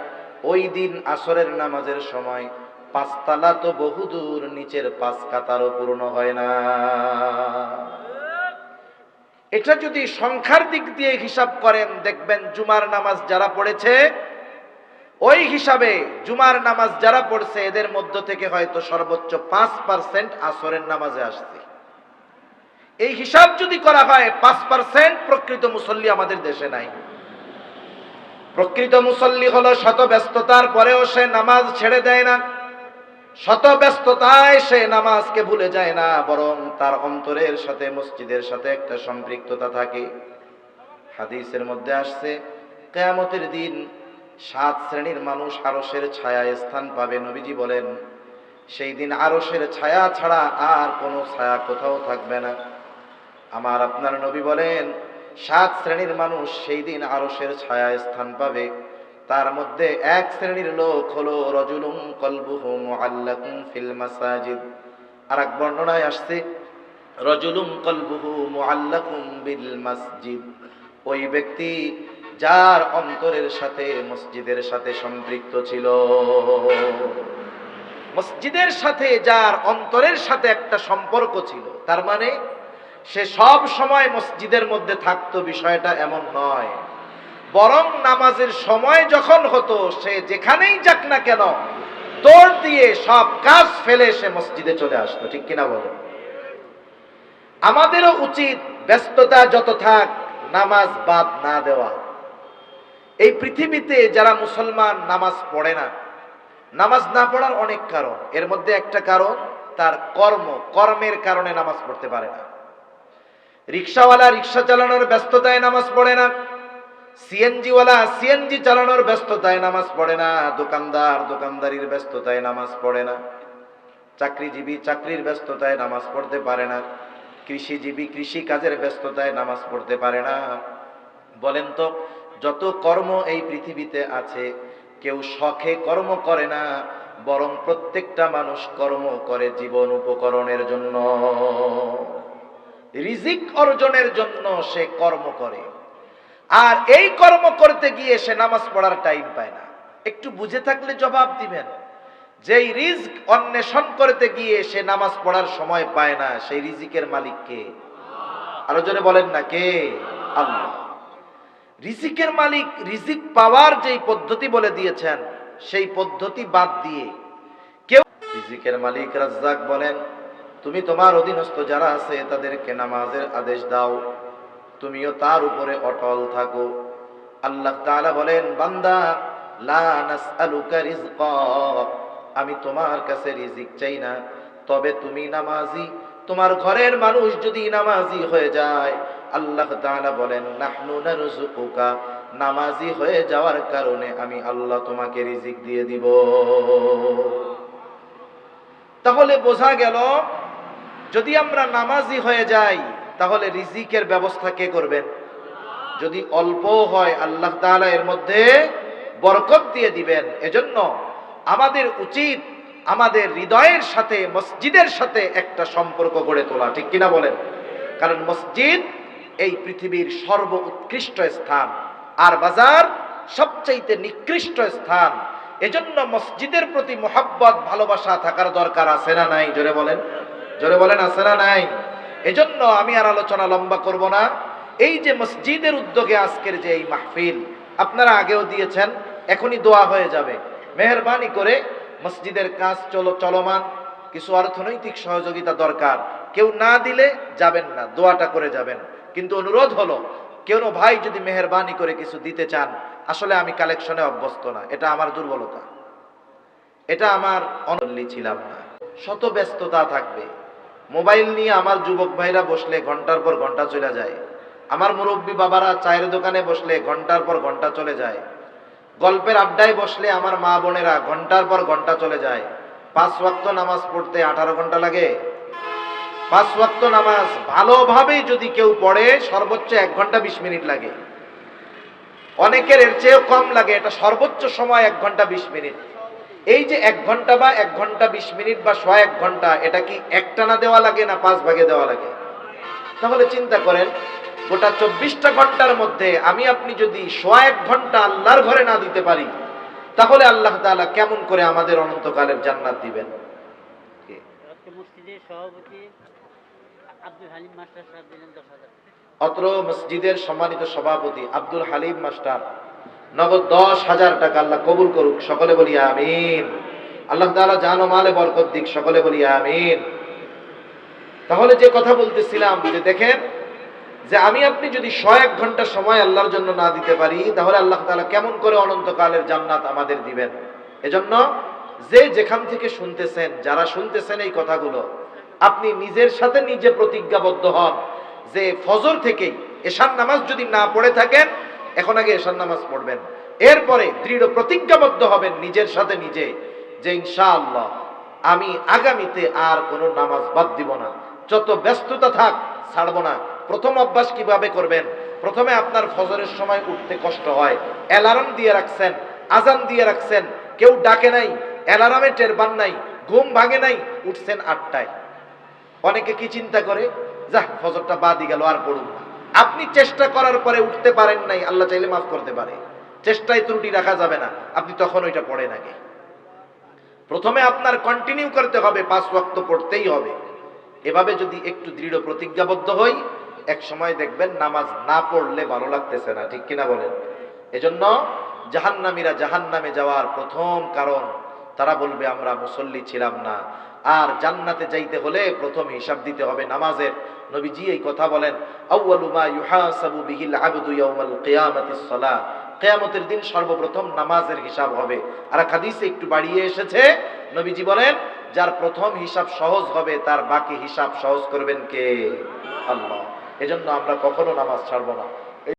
ওই দিন আসরের নামাজের সময় 5 তলা তো বহুদূর, নিচের 5 কাতারও পূর্ণ হয় না। এটা যদি সংখ্যার দিক দিয়ে হিসাব করেন, দেখবেন জুমার নামাজ যারা পড়েছে, ওই হিসাবে জুমার নামাজ যারা পড়ছে এদের মধ্য থেকে হয়তো সর্বোচ্চ 5% আসরের নামাজে আসছে। এই হিসাব যদি করা হয় 5% প্রকৃত মুসল্লি আমাদের দেশে নাই। প্রকৃত মুসল্লি হলো শত ব্যস্ততার পরেও সে নামাজ ছেড়ে দেয় না, শত ব্যস্ততায় সে নামাজকে ভুলে যায় না, বরং তার অন্তরের সাথে মসজিদের সাথে একটা সম্পৃক্ততা থাকে। হাদিসের মধ্যে আসছে কিয়ামতের দিন 7 শ্রেণীর মানুষ আরশের ছায়ায় স্থান পাবে। নবীজি বলেন সেই দিন আরশের ছায়া ছাড়া আর কোনো ছায়া কোথাও থাকবে না। আমার আপনার নবী বলেন 7 শ্রেণীর মানুষ সেই দিন আরশের ছায়ায় স্থান পাবে। তার মধ্যে এক শ্রেণীর লোক হলো রাজুলুন কলবুহু মুআল্লাকুন ফিল মাসাজিদ। আর এক বর্ণনায় আসছে রাজুলুন কলবুহু মুআল্লাকুন বিল মসজিদ। ওই ব্যক্তি যার অন্তরের সাথে মসজিদের সাথে সম্পৃক্ত ছিল, মসজিদের সাথে যার অন্তরের সাথে একটা সম্পর্ক ছিল। তার মানে সে সব সময় মসজিদের মধ্যে থাকতো, বিষয়টা এমন নয়। বরং নামাজের সময় যখন হতো, সে যেখানেই যাক না কেন দৌড় দিয়ে সব কাজ ফেলে সে মসজিদে চলে আসতো। ঠিক কিনা বলেন? আমাদেরও উচিত ব্যস্ততা যত থাক নামাজ বাদ না দেওয়া। এই পৃথিবীতে যারা মুসলমান নামাজ পড়ে না, নামাজ না পড়ার অনেক কারণ। এর মধ্যে একটা কারণ তার কর্মের কারণে নামাজ পড়তে পারে না। রিক্সাওয়ালা রিক্সা চালানোর ব্যস্ততায় নামাজ পড়ে না, সিএনজিওয়ালা সিএনজি চালানোর ব্যস্ততায় নামাজ পড়ে না, দোকানদার দোকানদারির ব্যস্ততায় নামাজ পড়ে না, চাকরিজীবী চাকরির ব্যস্ততায় নামাজ পড়তে পারে না, কৃষিজীবী কৃষি কাজের ব্যস্ততায় নামাজ পড়তে পারে না। বলেন তো যত কর্ম এই পৃথিবীতে আছে, কেউ শখে কর্ম করে না, বরং প্রত্যেকটা মানুষ কর্ম করে জীবন উপকরণের জন্য, রিজিক অর্জনের জন্য সে কর্ম করে। আর এই কর্ম করতে গিয়ে সে নামাজ পড়ার টাইম পায় না। একটু বুঝে থাকলে জবাব দিবেন, যেই রিজিক অন্বেষণ করতে গিয়ে সে নামাজ পড়ার সময় পায় না, সেই রিজিকের মালিক কে? আরো জোরে বলেন না, কে? আল্লাহ। রিজিকের মালিক রিজিক পাওয়ার যেই পদ্ধতি বলে দিয়েছেন, সেই পদ্ধতি বাদ দিয়ে কেউ, রিজিকের মালিক রাজ্জাক বলেন, তুমি তোমার অধীনস্থ যারা আছে তাদেরকে নামাজের আদেশ দাও, তুমিও তার উপরে অটল থাকো। আল্লাহ তাআলা বলেন, বান্দা লা নাসআলুকা রিজকা, আমি তোমার কাছে রিজিক চাই না, তবে তুমি নামাজি, তোমার ঘরের মানুষ যদি নামাজি হয়ে যায়, আল্লাহ তাআলা বলেন নাহনু নারযুকুকা, নামাজি হয়ে যাওয়ার কারণে আমি আল্লাহ তোমাকে রিজিক দিয়ে দিব। তাহলে বোঝা গেল, যদি আমরা নামাজি হয়ে যাই তাহলে রিজিকের ব্যবস্থা কে করবেন? যদি অল্প হয় আল্লাহ তাআলা এর মধ্যে বরকত দিয়ে দিবেন। এজন্য আমাদের উচিত আমাদের হৃদয়ের সাথে মসজিদের সাথে একটা সম্পর্ক গড়ে তোলা, ঠিক কিনা বলেন? কারণ মসজিদ এই পৃথিবীর সর্ব উৎকৃষ্ট স্থান, আর বাজার সবচাইতে নিকৃষ্ট স্থান। এজন্য মসজিদের প্রতি মোহাব্বত ভালোবাসা থাকার দরকার আছে না নাই? জোরে বলেন, জোরে বলেন, আছে না নাই? এজন্য আমি আর আলোচনা লম্বা করব না। এই যে মসজিদের উদ্যোগে আজকের যে এই মাহফিল, আপনারা আগেও দিয়েছেন, এখনই দোয়া হয়ে যাবে। মেহেরবানি করে মসজিদের কাজ চলমান, কিছু অর্থনৈতিক সহযোগিতা দরকার, কেউ না দিলে যাবেন না, দোয়াটা করে যাবেন। কিন্তু অনুরোধ হলো, কেউ ভাই যদি মেহেরবানি করে কিছু দিতে চান, আসলে আমি কালেকশনে অভ্যস্ত না, এটা আমার দুর্বলতা, এটা আমার অনলি ছিলাম না। শত ব্যস্ততা থাকবে, মোবাইল নিয়ে আমার যুবক ভাইরা বসলে ঘন্টার পর ঘন্টা চলে যায়, আমার মুরব্বী বাবারা চায়ের দোকানে বসলে ঘন্টার পর ঘন্টা চলে যায়, গল্পের আড্ডায় বসলে আমার মা বোনেরা ঘন্টার পর ঘন্টা চলে যায়। 5 ওয়াক্ত নামাজ পড়তে 18 ঘন্টা লাগে। 5 ওয়াক্ত নামাজ ভালোভাবে যদি কেউ পড়ে সর্বোচ্চ 1 ঘন্টা 20 মিনিট লাগে, অনেকের এর চেয়েও কম লাগে, এটা সর্বোচ্চ সময় 1 ঘন্টা 20 মিনিট। এই যে 1 ঘন্টা বা 1 ঘন্টা 20 মিনিট বা 1 ঘন্টা, এটা কি একটানা দেওয়া লাগে না 5 ভাগে দেওয়া লাগে? তাহলে চিন্তা করেন, গোটা 24টা ঘন্টার মধ্যে আমি আপনি যদি 1 ঘন্টা আল্লাহর ঘরে না দিতে পারি, তাহলে আল্লাহ তাআলা কেমন করে আমাদের অনন্তকালের জান্নাত দিবেন? মসজিদের সভাপতি আব্দুল হালিম মাস্টার সাহেব দিলেন 10,000। অত্র মসজিদের সম্মানিত সভাপতি আব্দুল হালিম মাস্টার নগদ 10,000 টাকা, আল্লাহ কবুল করুক, সকলে বলি আমিন। আল্লাহ তাআলা জান ও মালে বরকত দিক, সকলে বলি আমিন। তাহলে যে কথা বলতেছিলাম, যে দেখেন, যে আমি আপনি যদি 1 ঘন্টা সময় আল্লাহর জন্য না দিতে পারি, তাহলে আল্লাহ তাআলা কেমন করে অনন্তকালের জান্নাত আমাদের দিবেন? এজন্য যে যেখান থেকে শুনতেছেন, যারা শুনতেছেন এই কথাগুলো, আপনি নিজের সাথে নিজে প্রতিজ্ঞাবদ্ধ হন যে ফজর থেকেই এশার নামাজ যদি না পড়ে থাকেন, এখন আগে এশার নামাজ পড়বেন, এরপরে দৃঢ় প্রতিজ্ঞাবদ্ধ হবেন নিজের সাথে নিজে যে ইনশাআল্লাহ আমি আগামীতে আর কোনো নামাজ বাদ দিব না, যত ব্যস্ততা থাক ছাড়বো না। প্রথম অভ্যাস কিভাবে করবেন? প্রথমে আপনার ফজরের সময় উঠতে কষ্ট হয়, অ্যালার্ম দিয়ে রাখছেন, আজান দিয়ে রাখছেন, কেউ ডাকে নাই, অ্যালার্মে টের পান নাই, ঘুম ভাঙে নাই, উঠছেন 8টায়। অনেকে কি চিন্তা করে, যা ফজরটা বাদই গেল, আর পড়ুন না। আপনি চেষ্টা করার পরে উঠতে পারেন নাই, আল্লাহ চাইলে মাফ করতে পারে, চেষ্টায় ত্রুটি রাখা যাবে না, আপনি তখন ওইটা পড়েন আগে। প্রথমে আপনার কন্টিনিউ করতে হবে, 5 ওয়াক্ত পড়তেই হবে। এভাবে যদি একটু দৃঢ় প্রতিজ্ঞাবদ্ধ হই, এক সময় দেখবেন নামাজ না পড়লে ভালো লাগতেছে না, ঠিক কিনা বলেন? এজন্য জাহান্নামীরা জাহান্নামে যাওয়ার প্রথম কারণ, তারা বলবে আমরা মুসল্লি ছিলাম না। আর জান্নাতে যাইতে হলে প্রথম হিসাব দিতে হবে নামাজের। নবীজি এই কথা বলেন, আউয়ালু মা ইউহাসাবু বিহিল আবদু ইয়াউমাল কিয়ামাতিস সালাহ, কিয়ামতের দিন সর্বপ্রথম নামাজের হিসাব হবে। আর হাদিসে একটু বাড়িয়ে এসেছে, নবীজি বলেন, যার প্রথম হিসাব সহজ হবে তার বাকি হিসাব সহজ করবেন কে? আল্লাহ। এজন্য আমরা কখনো নামাজ ছাড়বো না।